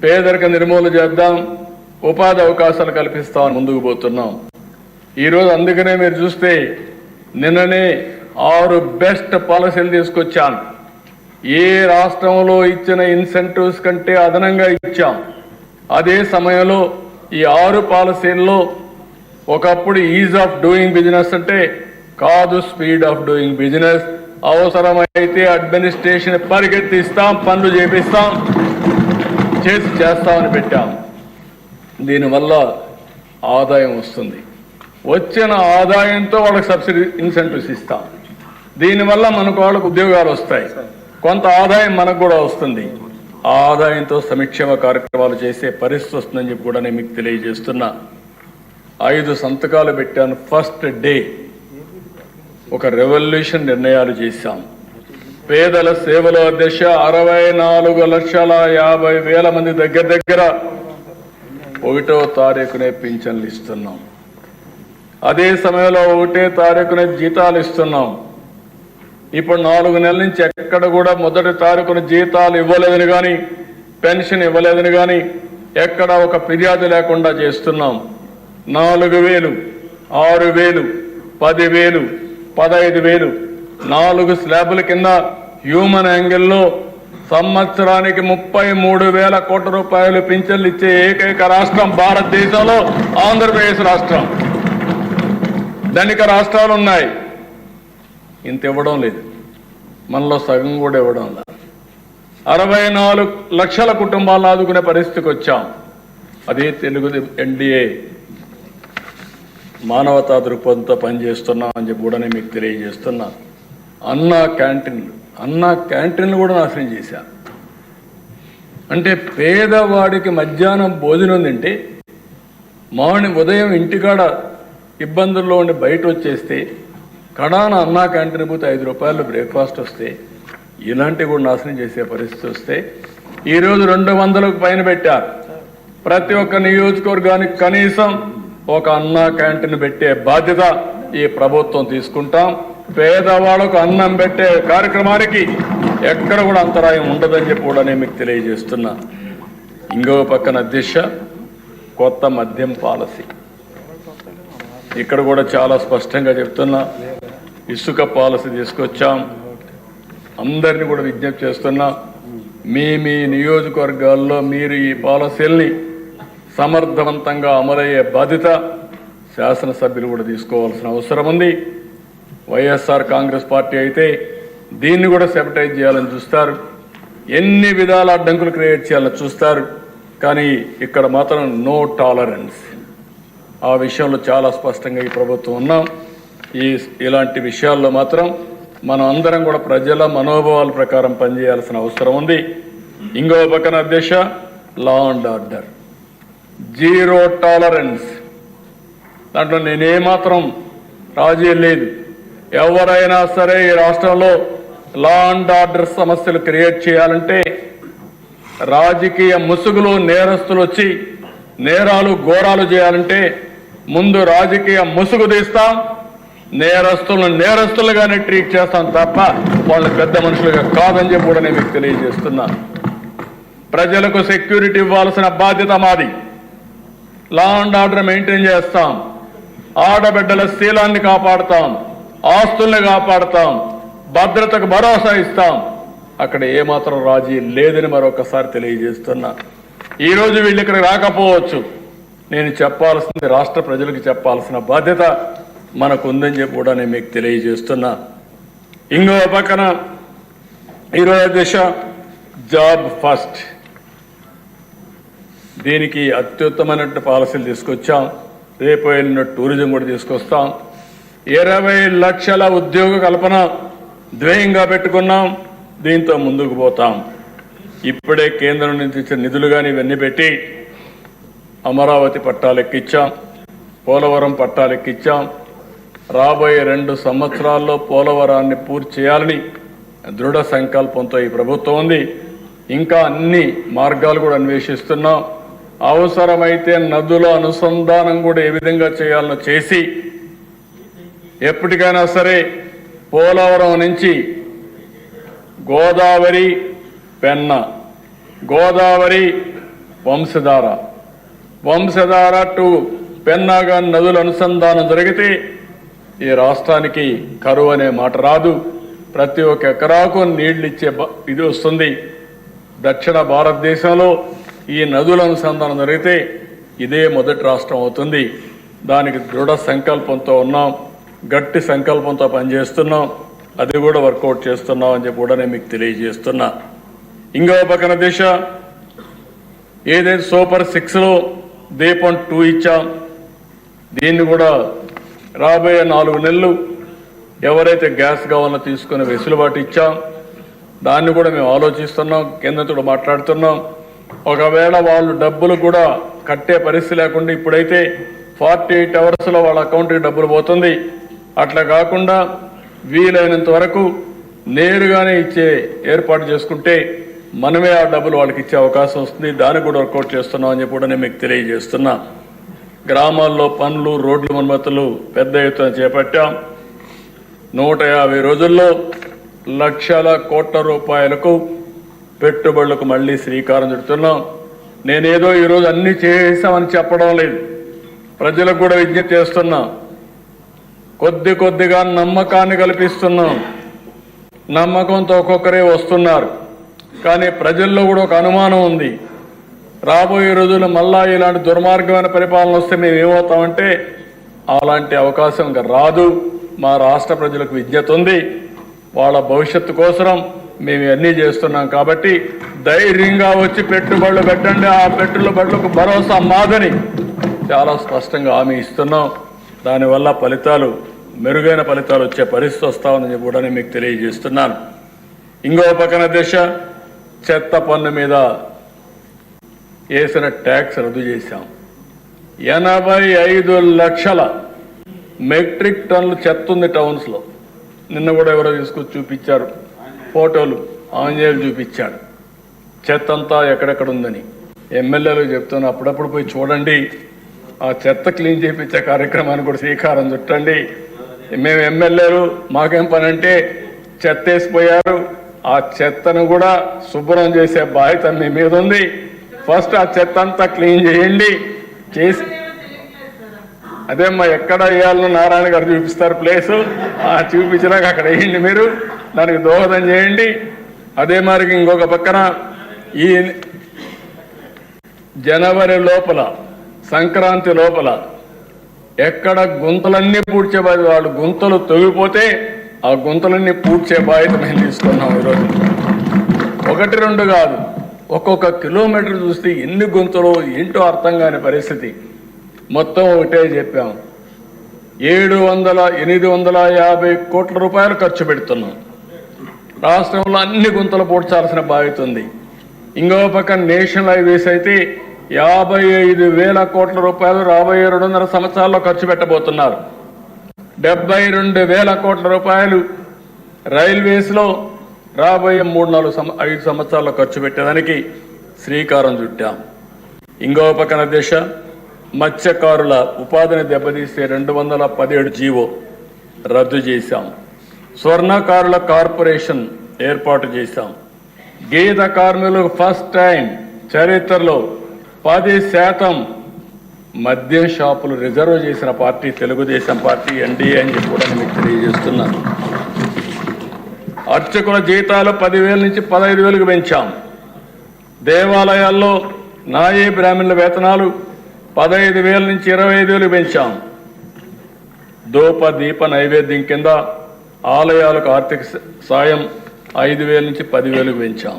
పేదరిక నిర్మూలన చేద్దాం, ఉపాధి అవకాశాలు కల్పిస్తామని ముందుకు పోతున్నాం. ఈరోజు అందుకనే మీరు చూస్తే నిన్ననే 6 బెస్ట్ పాలసీలు తీసుకొచ్చాను. ఏ రాష్ట్రంలో ఇచ్చిన ఇన్సెంటివ్స్ కంటే అదనంగా ఇచ్చాం. అదే సమయంలో ఈ 6 పాలసీల్లో ఒకప్పుడు ఈజ్ ఆఫ్ డూయింగ్ బిజినెస్ అంటే కాదు, స్పీడ్ ఆఫ్ డూయింగ్ బిజినెస్. అవసరమైతే అడ్మినిస్ట్రేషన్ పరిగెత్తిస్తాం, పనులు చేపిస్తాం, చేస్తామని పెట్టాం. దీనివల్ల ఆదాయం వస్తుంది. వచ్చిన ఆదాయంతో వాళ్ళకి సబ్సిడీ ఇన్సెంటివ్స్ ఇస్తాం. దీనివల్ల మనకు వాళ్ళకు ఉద్యోగాలు వస్తాయి, కొంత ఆదాయం మనకు కూడా వస్తుంది. ఆ ఆదాయంతో సంక్షేమ కార్యక్రమాలు చేసే పరిస్థితి వస్తుందని చెప్పి కూడా నేను మీకు తెలియజేస్తున్నా. 5 సంతకాలు పెట్టాను. ఫస్ట్ డే ఒక రెవల్యూషన్ నిర్ణయాలు చేశాం. పేదల సేవలో అధ్యక్ష 64,50,000 మంది దగ్గర 1వ తారీఖునే పింఛన్లు ఇస్తున్నాం. అదే సమయంలో 1వ తారీఖునే జీతాలు ఇస్తున్నాం. ఇప్పుడు 4 నెలల నుంచి ఎక్కడ కూడా మొదటి తారీఖున జీతాలు ఇవ్వలేదని కానీ, పెన్షన్ ఇవ్వలేదని కానీ ఎక్కడ ఒక ఫిర్యాదు లేకుండా చేస్తున్నాం. 4,000, 6,000, 10,000, 15,000 4 స్లాబుల కింద హ్యూమన్ యాంగిల్లో సంవత్సరానికి 33,000 కోట్ల రూపాయలు పింఛన్లు ఇచ్చే ఏకైక రాష్ట్రం భారతదేశంలో ఆంధ్రప్రదేశ్ రాష్ట్రం. ధనిక రాష్ట్రాలు ఉన్నాయి, ఇంత ఇవ్వడం లేదు. మనలో సగం కూడా ఇవ్వడం లేదు. 64 లక్షల కుటుంబాలను ఆదుకునే పరిస్థితికి వచ్చాం. అదే తెలుగు ఎన్డీఏ మానవతా దృక్పథంతో పనిచేస్తున్నాం అని చెప్పి కూడా నేను మీకు తెలియజేస్తున్నా. అన్నా క్యాంటీన్లు కూడా నాశనం చేశాను. అంటే పేదవాడికి మధ్యాహ్నం భోజనం తింటే ఉదయం ఇంటికాడ ఇబ్బందుల్లో ఉండి బయట వచ్చేస్తే కడాన అన్నా క్యాంటీన్ పోతే 5 రూపాయలు బ్రేక్ఫాస్ట్ వస్తే ఇలాంటివి కూడా నాశనం చేసే పరిస్థితి వస్తే ఈరోజు 200కు పైన పెట్టారు. ప్రతి ఒక్క నియోజకవర్గానికి కనీసం ఒక అన్నా క్యాంటీన్ పెట్టే బాధ్యత ఈ ప్రభుత్వం తీసుకుంటాం. పేదవాళ్ళకు అన్నం పెట్టే కార్యక్రమానికి ఎక్కడ కూడా అంతరాయం ఉండదని చెప్పి కూడా నేను మీకు తెలియజేస్తున్నా. ఇంకో పక్కన దిశ కొత్త మద్యం పాలసీ, ఇక్కడ కూడా చాలా స్పష్టంగా చెప్తున్నా. ఇసుక పాలసీ తీసుకొచ్చాం. అందరినీ కూడా విజ్ఞప్తి చేస్తున్నా, మీ నియోజకవర్గాల్లో మీరు ఈ పాలసీల్ని సమర్థవంతంగా అమలయ్యే బాధ్యత శాసనసభ్యులు కూడా తీసుకోవాల్సిన అవసరం ఉంది. వైఎస్ఆర్ కాంగ్రెస్ పార్టీ అయితే దీన్ని కూడా సెపటైజ్ చేయాలని చూస్తారు, ఎన్ని విధాల అడ్డంకులు క్రియేట్ చేయాలని చూస్తారు. కానీ ఇక్కడ మాత్రం నో టాలరెన్స్. ఆ విషయంలో చాలా స్పష్టంగా ఈ ప్రభుత్వం ఉన్నాం. ఇలాంటి విషయాల్లో మాత్రం మనం అందరం కూడా ప్రజల మనోభావాల ప్రకారం పనిచేయాల్సిన అవసరం ఉంది. ఇంకో పక్కన దిశ law and order, zero tolerance. దాంట్లో నేనేమాత్రం రాజీ లేదు. ఎవరైనా సరే ఈ రాష్ట్రంలో లా అండ్ ఆర్డర్ సమస్యలు క్రియేట్ చేయాలంటే రాజకీయ ముసుగులో నేరస్తులు వచ్చి నేరాలు ఘోరాలు చేయాలంటే ముందు రాజకీయ ముసుగు తీస్తాం, నేరస్తులను నేరస్తులుగానే ట్రీట్ చేస్తాం తప్ప వాళ్ళ పెద్ద మనుషులుగా కాదని చెప్పి కూడా నేను మీకు తెలియజేస్తున్నా. ప్రజలకు సెక్యూరిటీ ఇవ్వాల్సిన బాధ్యత మాది. లా అండ్ ఆర్డర్ మెయింటైన్ చేస్తాం, ఆడబిడ్డల శీలాన్ని కాపాడుతాం, ఆస్తుల్ని కాపాడుతాం, భద్రతకు భరోసా ఇస్తాం. అక్కడ ఏమాత్రం రాజీ లేదని మరొకసారి తెలియజేస్తున్నా. ఈరోజు వీళ్ళు ఇక్కడికి రాకపోవచ్చు, నేను చెప్పాల్సింది రాష్ట్ర ప్రజలకు చెప్పాల్సిన బాధ్యత మనకు ఉందని చెప్పి కూడా నేను మీకు తెలియజేస్తున్నా. ఇంకో పక్కన ఈరోజు దిశ జాబ్ ఫస్ట్, దీనికి అత్యుత్తమైనటువంటి పాలసీలు తీసుకొచ్చాం. రేపు వెళ్ళిన టూరిజం కూడా తీసుకొస్తాం. 20 లక్షల ఉద్యోగ కల్పన ధ్యేయంగా పెట్టుకున్నాం. దీంతో ముందుకు పోతాం. ఇప్పుడే కేంద్రం నుంచి ఇచ్చిన నిధులు కానీ ఇవన్నీ పెట్టి అమరావతి పట్టాలెక్కిచ్చాం, పోలవరం పట్టాలెక్కిచ్చాం. రాబోయే 2 సంవత్సరాల్లో పోలవరాన్ని పూర్తి చేయాలని దృఢ సంకల్పంతో ఈ ప్రభుత్వం ఉంది. ఇంకా అన్ని మార్గాలు కూడా అన్వేషిస్తున్నాం. అవసరమైతే నదుల అనుసంధానం కూడా ఏ విధంగా చేయాలనో చేసి ఎప్పటికైనా సరే పోలవరం నుంచి గోదావరి పెన్న, గోదావరి వంశధార టు పెన్నాగా నదుల అనుసంధానం జరిగితే ఈ రాష్ట్రానికి కరువు అనే మాట రాదు. ప్రతి ఒక్క ఎకరాకు నీళ్లు ఇచ్చే ఇది వస్తుంది. దక్షిణ భారతదేశంలో ఈ నదుల అనుసంధానం జరిగితే ఇదే మొదటి రాష్ట్రం అవుతుంది. దానికి దృఢ సంకల్పంతో ఉన్నాం, గట్టి సంకల్పంతో పనిచేస్తున్నాం. అది కూడా వర్కౌట్ చేస్తున్నాం అని చెప్పి కూడా నేను మీకు తెలియజేస్తున్నా. ఇంకో పక్కన దిశ ఏదైతే సూపర్ 6లో దీపం 2 ఇచ్చాం, దీన్ని కూడా రాబోయే 4 నెలలు ఎవరైతే గ్యాస్ కావాలో తీసుకునే వెసులుబాటు ఇచ్చాం. దాన్ని కూడా మేము ఆలోచిస్తున్నాం, కేంద్రంతో మాట్లాడుతున్నాం. ఒకవేళ వాళ్ళు డబ్బులు కూడా కట్టే పరిస్థితి లేకుండా ఇప్పుడైతే 48 అవర్స్లో వాళ్ళ అకౌంట్కి డబ్బులు పోతుంది. అట్లా కాకుండా వీలైనంత వరకు నేరుగానే ఇచ్చే ఏర్పాటు చేసుకుంటే మనమే ఆ డబ్బులు వాళ్ళకి ఇచ్చే అవకాశం వస్తుంది. దాన్ని కూడా వర్కౌట్ చేస్తున్నాం అని చెప్పి కూడా నేను మీకు తెలియజేస్తున్నా. గ్రామాల్లో పనులు, రోడ్లు మరమ్మతులు పెద్ద ఎత్తున చేపట్టాం. 150 రోజుల్లో లక్షల కోట్ల రూపాయలకు పెట్టుబడులకు మళ్ళీ శ్రీకారం చుడుతున్నాం. నేనేదో ఈరోజు అన్ని చేసామని చెప్పడం లేదు, ప్రజలకు కూడా విజ్ఞప్తి చేస్తున్నా. కొద్ది కొద్దిగా నమ్మకాన్ని కల్పిస్తున్నాం. నమ్మకంతో ఒక్కొక్కరే వస్తున్నారు, కానీ ప్రజల్లో కూడా ఒక అనుమానం ఉంది. రాబోయే రోజుల్లో మళ్ళా ఇలాంటి దుర్మార్గమైన పరిపాలన వస్తే మేము ఏమవుతామంటే అలాంటి అవకాశం ఇంకా రాదు. మా రాష్ట్ర ప్రజలకు విజ్ఞత ఉంది. వాళ్ళ భవిష్యత్తు కోసం మేము అన్నీ చేస్తున్నాం. కాబట్టి ధైర్యంగా వచ్చి పెట్టుబడులు పెట్టండి. ఆ పెట్టుబడులకు భరోసా మాదని చాలా స్పష్టంగా హామీ ఇస్తున్నాం. దానివల్ల ఫలితాలు, మెరుగైన ఫలితాలు వచ్చే పరిస్థితి వస్తామని కూడా నేను మీకు తెలియజేస్తున్నాను. ఇంకో పక్కన దిశ, చెత్త పన్ను మీద వేసిన ట్యాక్స్ రద్దు చేశాం. 85 లక్షల మెట్రిక్ టన్నులు చెత్త ఉంది టౌన్స్లో. నిన్న కూడా ఎవరో తీసుకొచ్చి చూపించారు, ఫోటోలు ఆంజనేయులు చూపించాడు. చెత్త అంతా ఎక్కడెక్కడ ఉందని ఎమ్మెల్యేలు చెప్తాను, అప్పుడప్పుడు పోయి చూడండి. ఆ చెత్త క్లీన్ చేయించే కార్యక్రమాన్ని కూడా శ్రీకారం చుట్టండి. మేము ఎమ్మెల్యేలు మాకేం పని అంటే చెత్త వేసిపోయారు, ఆ చెత్తను కూడా శుభ్రం చేసే బాధ్యత మీ మీద ఉంది. ఫస్ట్ ఆ చెత్త అంతా క్లీన్ చేయండి. చేసి అదేమ్మా ఎక్కడ వేయాలని నారాయణ గారు చూపిస్తారు ప్లేసు, చూపించినాక అక్కడ వేయండి. మీరు దానికి దోహదం చేయండి. అదే మరి ఇంకొక పక్కన ఈ జనవరి లోపల, సంక్రాంతి లోపల ఎక్కడ గుంతలన్నీ పూడ్చే బాధ్యత, వాళ్ళు గుంతలు తొగిపోతే ఆ గుంతలన్నీ పూడ్చే బాధ్యత మేము తీసుకున్నాం. ఈరోజు 1-2 కాదు, ఒక్కొక్క కిలోమీటర్ చూస్తే ఎన్ని గుంతలు ఏంటో అర్థం కాని పరిస్థితి. మొత్తం ఒకటే చెప్పాం, 850 కోట్ల రూపాయలు ఖర్చు పెడుతున్నాం. రాష్ట్రంలో అన్ని గుంతలు పూడ్చాల్సిన బాధ్యత ఉంది. ఇంకో పక్క నేషనల్ హైవేస్ అయితే 55,000 కోట్ల రూపాయలు రాబోయే 2.5 సంవత్సరాల్లో ఖర్చు పెట్టబోతున్నారు. 72,000 కోట్ల రూపాయలు రైల్వేస్లో రాబోయే 3-4-5 సంవత్సరాల్లో ఖర్చు పెట్టేదానికి శ్రీకారం చుట్టాం. ఇంకో పక్కన దిశ, మత్స్యకారుల ఉపాధిని దెబ్బతీసే 217 జీవో రద్దు చేశాం. స్వర్ణకారుల కార్పొరేషన్ ఏర్పాటు చేశాం. గీత కార్మికులకు ఫస్ట్ టైం చరిత్రలో 10% మద్యం షాపులు రిజర్వ్ చేసిన పార్టీ తెలుగుదేశం పార్టీ, ఎన్డీఏ అని చెప్పి కూడా మీకు తెలియజేస్తున్నాను. అర్చకుల జీతాలు 10,000 నుంచి 15,000కు పెంచాం. దేవాలయాల్లో నాయీ బ్రాహ్మణుల వేతనాలు 15,000 నుంచి 25,000కు పెంచాం. దూప దీప నైవేద్యం కింద ఆలయాలకు ఆర్థిక సాయం 5,000 నుంచి 10,000కు పెంచాం.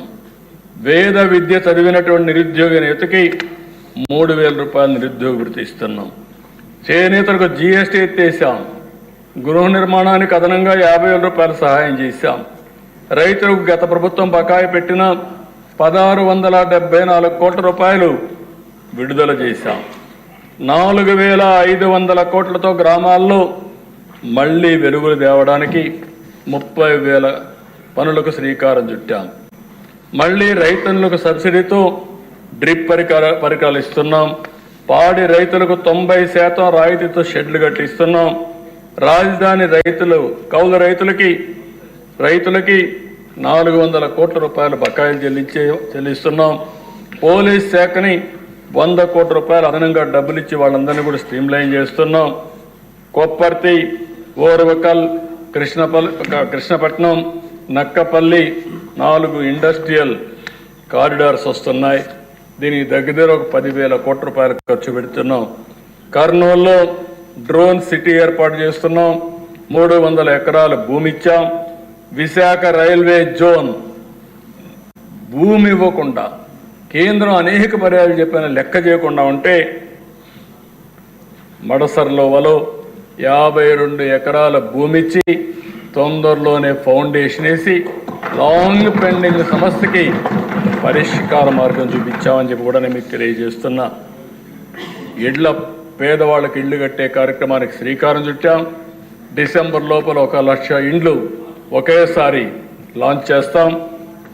వేద విద్య చదివినటువంటి నిరుద్యోగ నేతకి 3,000 రూపాయలు నిరుద్యోగ వృత్తి ఇస్తున్నాం. చేనేతలకు జీఎస్టీ ఎత్తేసాం. గృహ నిర్మాణానికి అదనంగా 50,000 రూపాయలు సహాయం చేశాం. రైతులకు గత ప్రభుత్వం బకాయి పెట్టిన 1,674 కోట్ల రూపాయలు విడుదల చేశాం. 4,500 కోట్లతో గ్రామాల్లో మళ్లీ వెలుగులు తేవడానికి 30,000 పనులకు శ్రీకారం చుట్టాం. మళ్లీ రైతులకు సబ్సిడీతో డ్రిప్ పరికరాలు ఇస్తున్నాం. పాడి రైతులకు 90% రాయితీతో షెడ్లు కట్టిస్తున్నాం. రాజధాని రైతులు, కౌలు రైతులకి 400 కోట్ల రూపాయల బకాయిలు చెల్లిస్తున్నాం. పోలీస్ శాఖని 100 కోట్ల రూపాయలు అదనంగా డబ్బులు ఇచ్చి వాళ్ళందరినీ కూడా స్ట్రీమ్లైన్ చేస్తున్నాం. కొప్పర్తి, ఓర్వకల్, కృష్ణపట్నం, నక్కపల్లి 4 ఇండస్ట్రియల్ కారిడార్స్ వస్తున్నాయి. దీనికి దగ్గర ఒక 10,000 కోట్ల రూపాయలు ఖర్చు పెడుతున్నాం. కర్నూలులో డ్రోన్ సిటీ ఏర్పాటు చేస్తున్నాం. 300 ఎకరాల భూమి ఇచ్చాం. విశాఖ రైల్వే జోన్ భూమి ఇవ్వకుండా కేంద్రం అనేక పర్యాలు చెప్పిన లెక్క చేయకుండా ఉంటే మడసర్లో 52 ఎకరాల భూమి ఇచ్చి తొందరలోనే ఫౌండేషన్ వేసి లాంగ్ పెండింగ్ సమస్యకి పరిష్కార మార్గం చూపించామని చెప్పి కూడా నేను మీకు తెలియజేస్తున్నా. పేదవాళ్ళకి ఇళ్లు కట్టే కార్యక్రమానికి శ్రీకారం చుట్టాం. డిసెంబర్ లోపల 1,00,000 ఇండ్లు ఒకేసారి లాంచ్ చేస్తాం.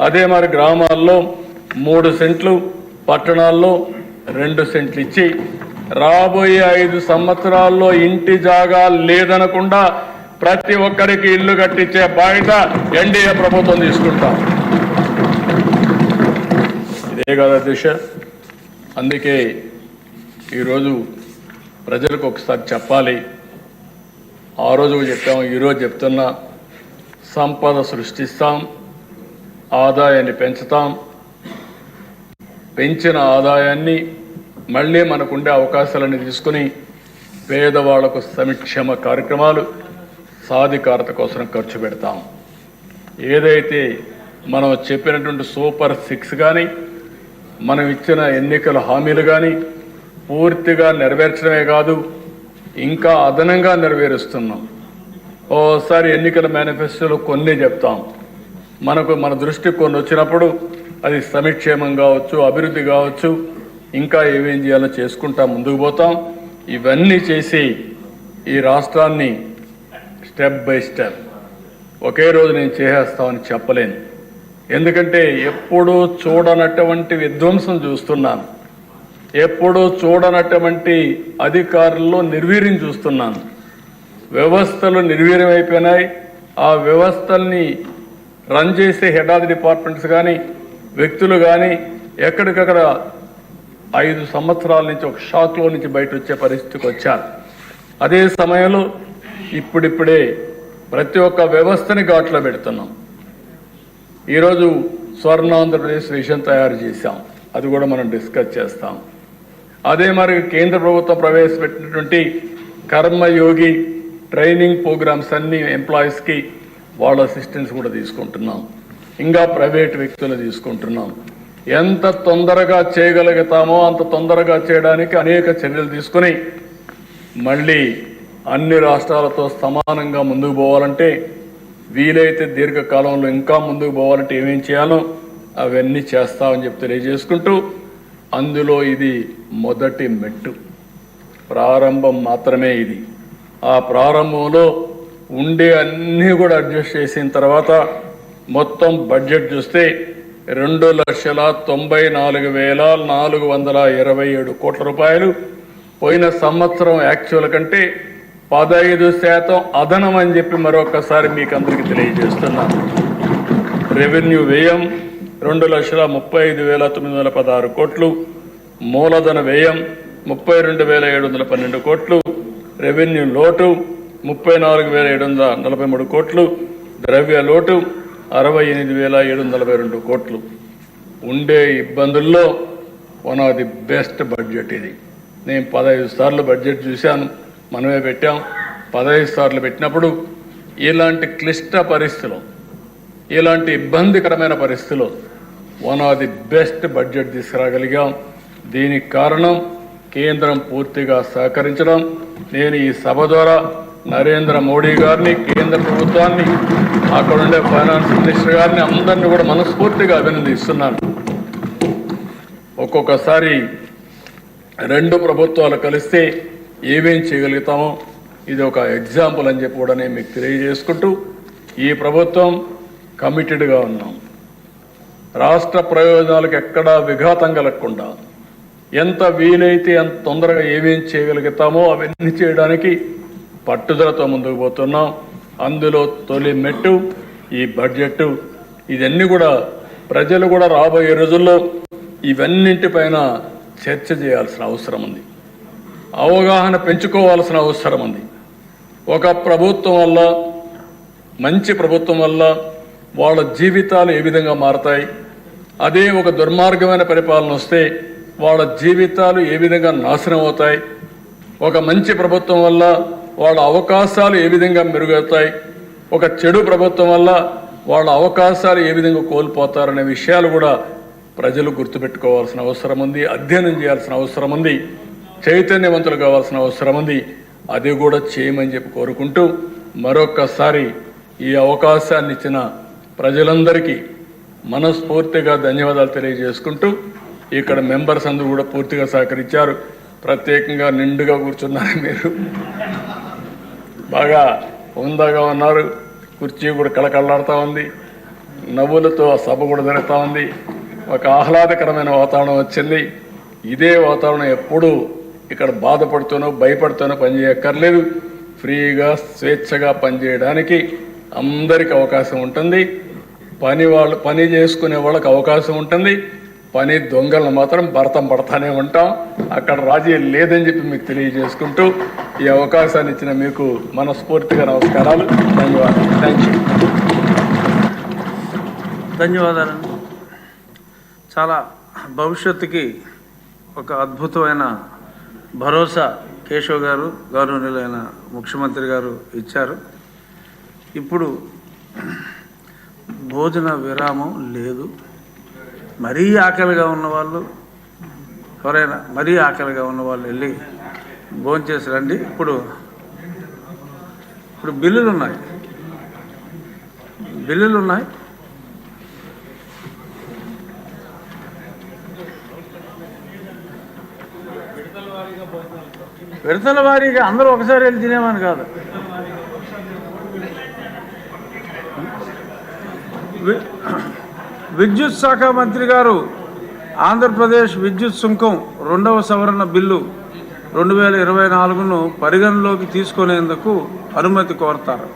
అదే మరి గ్రామాల్లో 3 సెంట్లు, పట్టణాల్లో 2 సెంట్లు ఇచ్చి రాబోయే 5 సంవత్సరాల్లో ఇంటి జాగా లేదనకుండా ప్రతి ఒక్కరికి ఇల్లు కట్టించే బాధ్యత ఎన్డీఏ ప్రభుత్వం తీసుకుంటాం. ఇదే కదా దిశ. అందుకే ఈరోజు ప్రజలకు ఒకసారి చెప్పాలి. ఆ రోజు చెప్పాము, ఈరోజు చెప్తున్నా, సంపద సృష్టిస్తాం, ఆదాయాన్ని పెంచుతాం. పెంచిన ఆదాయాన్ని మళ్ళీ మనకుండే అవకాశాలను తీసుకుని పేదవాళ్లకు సంక్షేమ కార్యక్రమాలు సాధికారత కోసం ఖర్చు పెడతాం. ఏదైతే మనం చెప్పినటువంటి సూపర్ 6 కానీ మనం ఇచ్చిన ఎన్నికల హామీలు కానీ పూర్తిగా నెరవేర్చడమే కాదు, ఇంకా అదనంగా నెరవేరుస్తున్నాం. ఓసారి ఎన్నికల మేనిఫెస్టోలో కొన్ని చెప్తాం, మన దృష్టికి కొన్ని వచ్చినప్పుడు అది సంక్షేమం కావచ్చు, అభివృద్ధి కావచ్చు, ఇంకా ఏమేం చేయాలో చేసుకుంటా ముందుకు పోతాం. ఇవన్నీ చేసి ఈ రాష్ట్రాన్ని స్టెప్ బై స్టెప్ ఒకే రోజు నేను చేసేస్తామని చెప్పలేను. ఎందుకంటే ఎప్పుడూ చూడనటువంటి విధ్వంసం చూస్తున్నాను, ఎప్పుడూ చూడనటువంటి అధికారుల్లో నిర్వీర్యం చూస్తున్నాను. వ్యవస్థలు నిర్వీర్యమైపోయినాయి. ఆ వ్యవస్థల్ని రన్ చేసే హెడ్ ఆఫ్ ది డిపార్ట్మెంట్స్ కానీ వ్యక్తులు కానీ ఎక్కడికక్కడ 5 సంవత్సరాల నుంచి ఒక షాక్లో నుంచి బయట వచ్చే పరిస్థితికి వచ్చారు. అదే సమయంలో ఇప్పుడిప్పుడే ప్రతి ఒక్క వ్యవస్థని ఘాట్లో పెడుతున్నాం. ఈరోజు స్వర్ణాంధ్రప్రదేశ్ విషయం తయారు చేశాం, అది కూడా మనం డిస్కస్ చేస్తాం. అదే మరి కేంద్ర ప్రభుత్వం ప్రవేశపెట్టినటువంటి కర్మయోగి ట్రైనింగ్ ప్రోగ్రామ్స్ అన్ని ఎంప్లాయీస్కి వాళ్ళ అసిస్టెన్స్ కూడా తీసుకుంటున్నాం. ఇంకా ప్రైవేట్ వ్యక్తులు తీసుకుంటున్నాం. ఎంత తొందరగా చేయగలుగుతామో అంత తొందరగా చేయడానికి అనేక చర్యలు తీసుకుని మళ్ళీ అన్ని రాష్ట్రాలతో సమానంగా ముందుకు పోవాలంటే, వీలైతే దీర్ఘకాలంలో ఇంకా ముందుకు పోవాలంటే ఏమేం చేయాలో అవన్నీ చేస్తామని చెప్పి తెలియజేసుకుంటూ, అందులో ఇది మొదటి మెట్టు, ప్రారంభం మాత్రమే ఇది. ఆ ప్రారంభంలో ఉండే అన్నీ కూడా అడ్జస్ట్ చేసిన తర్వాత మొత్తం బడ్జెట్ చూస్తే 2,94,427 కోట్ల రూపాయలు. పోయిన సంవత్సరం యాక్చువల్ కంటే 15% అదనం అని చెప్పి మరొకసారి మీకు అందరికీ తెలియజేస్తున్నాను. రెవెన్యూ వ్యయం 2,35,916 కోట్లు, మూలధన వ్యయం 32,712 కోట్లు, రెవెన్యూ లోటు 34,743 కోట్లు, ద్రవ్య లోటు 68,742 కోట్లు. ఉండే ఇబ్బందుల్లో one of the best budget ఇది. నేను 15 సార్లు బడ్జెట్ చూశాను, మనమే పెట్టాం. 15 సార్లు పెట్టినప్పుడు ఇలాంటి క్లిష్ట పరిస్థితులు, ఇలాంటి ఇబ్బందికరమైన పరిస్థితులు one of the best budget తీసుకురాగలిగాం. దీనికి కారణం కేంద్రం పూర్తిగా సహకరించడం. నేను ఈ సభ ద్వారా నరేంద్ర మోడీ గారిని, కేంద్ర ప్రభుత్వాన్ని, అక్కడ ఉండే ఫైనాన్స్ మినిస్టర్ గారిని అందరినీ కూడా మనస్ఫూర్తిగా అభినందిస్తున్నాను. ఒక్కొక్కసారి 2 ప్రభుత్వాలు కలిస్తే ఏమేం చేయగలుగుతామో ఇది ఒక ఎగ్జాంపుల్ అని చెప్పి కూడా నేను మీకు తెలియజేసుకుంటూ, ఈ ప్రభుత్వం కమిటెడ్గా ఉన్నాం. రాష్ట్ర ప్రయోజనాలకు ఎక్కడా విఘాతం కలగకుండా ఎంత వీలైతే అంత తొందరగా ఏమేం చేయగలుగుతామో అవన్నీ చేయడానికి పట్టుదలతో ముందుకు పోతున్నాం. అందులో తొలి మెట్టు ఈ బడ్జెట్. ఇవన్నీ కూడా ప్రజలు కూడా రాబోయే రోజుల్లో ఇవన్నింటిపైన చర్చ చేయాల్సిన అవసరం ఉంది, అవగాహన పెంచుకోవాల్సిన అవసరం ఉంది. ఒక ప్రభుత్వం వల్ల, మంచి ప్రభుత్వం వల్ల వాళ్ళ జీవితాలు ఏ విధంగా మారతాయి, అదే ఒక దుర్మార్గమైన పరిపాలన వస్తే వాళ్ళ జీవితాలు ఏ విధంగా నాశనం అవుతాయి, ఒక మంచి ప్రభుత్వం వల్ల వాళ్ళ అవకాశాలు ఏ విధంగా మెరుగవుతాయి, ఒక చెడు ప్రభుత్వం వల్ల వాళ్ళ అవకాశాలు ఏ విధంగా కోల్పోతారనే విషయాలు కూడా ప్రజలు గుర్తుపెట్టుకోవాల్సిన అవసరం ఉంది, అధ్యయనం చేయాల్సిన అవసరం ఉంది, చైతన్యవంతులు కావాల్సిన అవసరం ఉంది. అది కూడా చేయమని చెప్పి కోరుకుంటూ, మరొక్కసారి ఈ అవకాశాన్ని ఇచ్చిన ప్రజలందరికీ మనస్ఫూర్తిగా ధన్యవాదాలు తెలియజేసుకుంటూ, ఇక్కడ మెంబర్స్ అందరూ కూడా పూర్తిగా సహకరించారు. ప్రత్యేకంగా నిండుగా కూర్చున్నారు, మీరు బాగా హుందాగా ఉన్నారు. కుర్చీ కూడా కళకళలాడుతూ ఉంది, నవ్వులతో సభ కూడా జరుగుతూ ఉంది. ఒక ఆహ్లాదకరమైన వాతావరణం వచ్చింది. ఇదే వాతావరణం ఎప్పుడూ ఇక్కడ బాధపడుతూనో భయపడుతూనో పనిచేయక్కర్లేదు. ఫ్రీగా స్వేచ్ఛగా పనిచేయడానికి అందరికీ అవకాశం ఉంటుంది. పని చేసుకునే వాళ్ళకి అవకాశం ఉంటుంది. పని దొంగలను మాత్రం భరతం పడతానే ఉంటాం. అక్కడ రాజీ లేదని చెప్పి మీకు తెలియజేసుకుంటూ, ఈ అవకాశాన్ని ఇచ్చిన మీకు మనస్ఫూర్తిగా నమస్కారాలు, ధన్యవాదాలు. Thank you. ధన్యవాదాలు. చాలా భవిష్యత్తుకి ఒక అద్భుతమైన భరోసా కేశవ్ గారు గౌరవనీయులైన ముఖ్యమంత్రి గారు ఇచ్చారు. ఇప్పుడు భోజన విరామం లేదు. మరీ ఆకలిగా ఉన్నవాళ్ళు ఎవరైనా మరీ ఆకలిగా ఉన్నవాళ్ళు వెళ్ళి భోంచేసి రండి. ఇప్పుడు బిల్లులు ఉన్నాయి. విడతల వారీగా అందరూ ఒకసారి వెళ్ళి తినేమని కాదు. విద్యుత్ శాఖ మంత్రి గారు ఆంధ్రప్రదేశ్ విద్యుత్ సుంకం 2వ సవరణ బిల్లు 2024ను పరిగణలోకి తీసుకునేందుకు అనుమతి కోరతారు.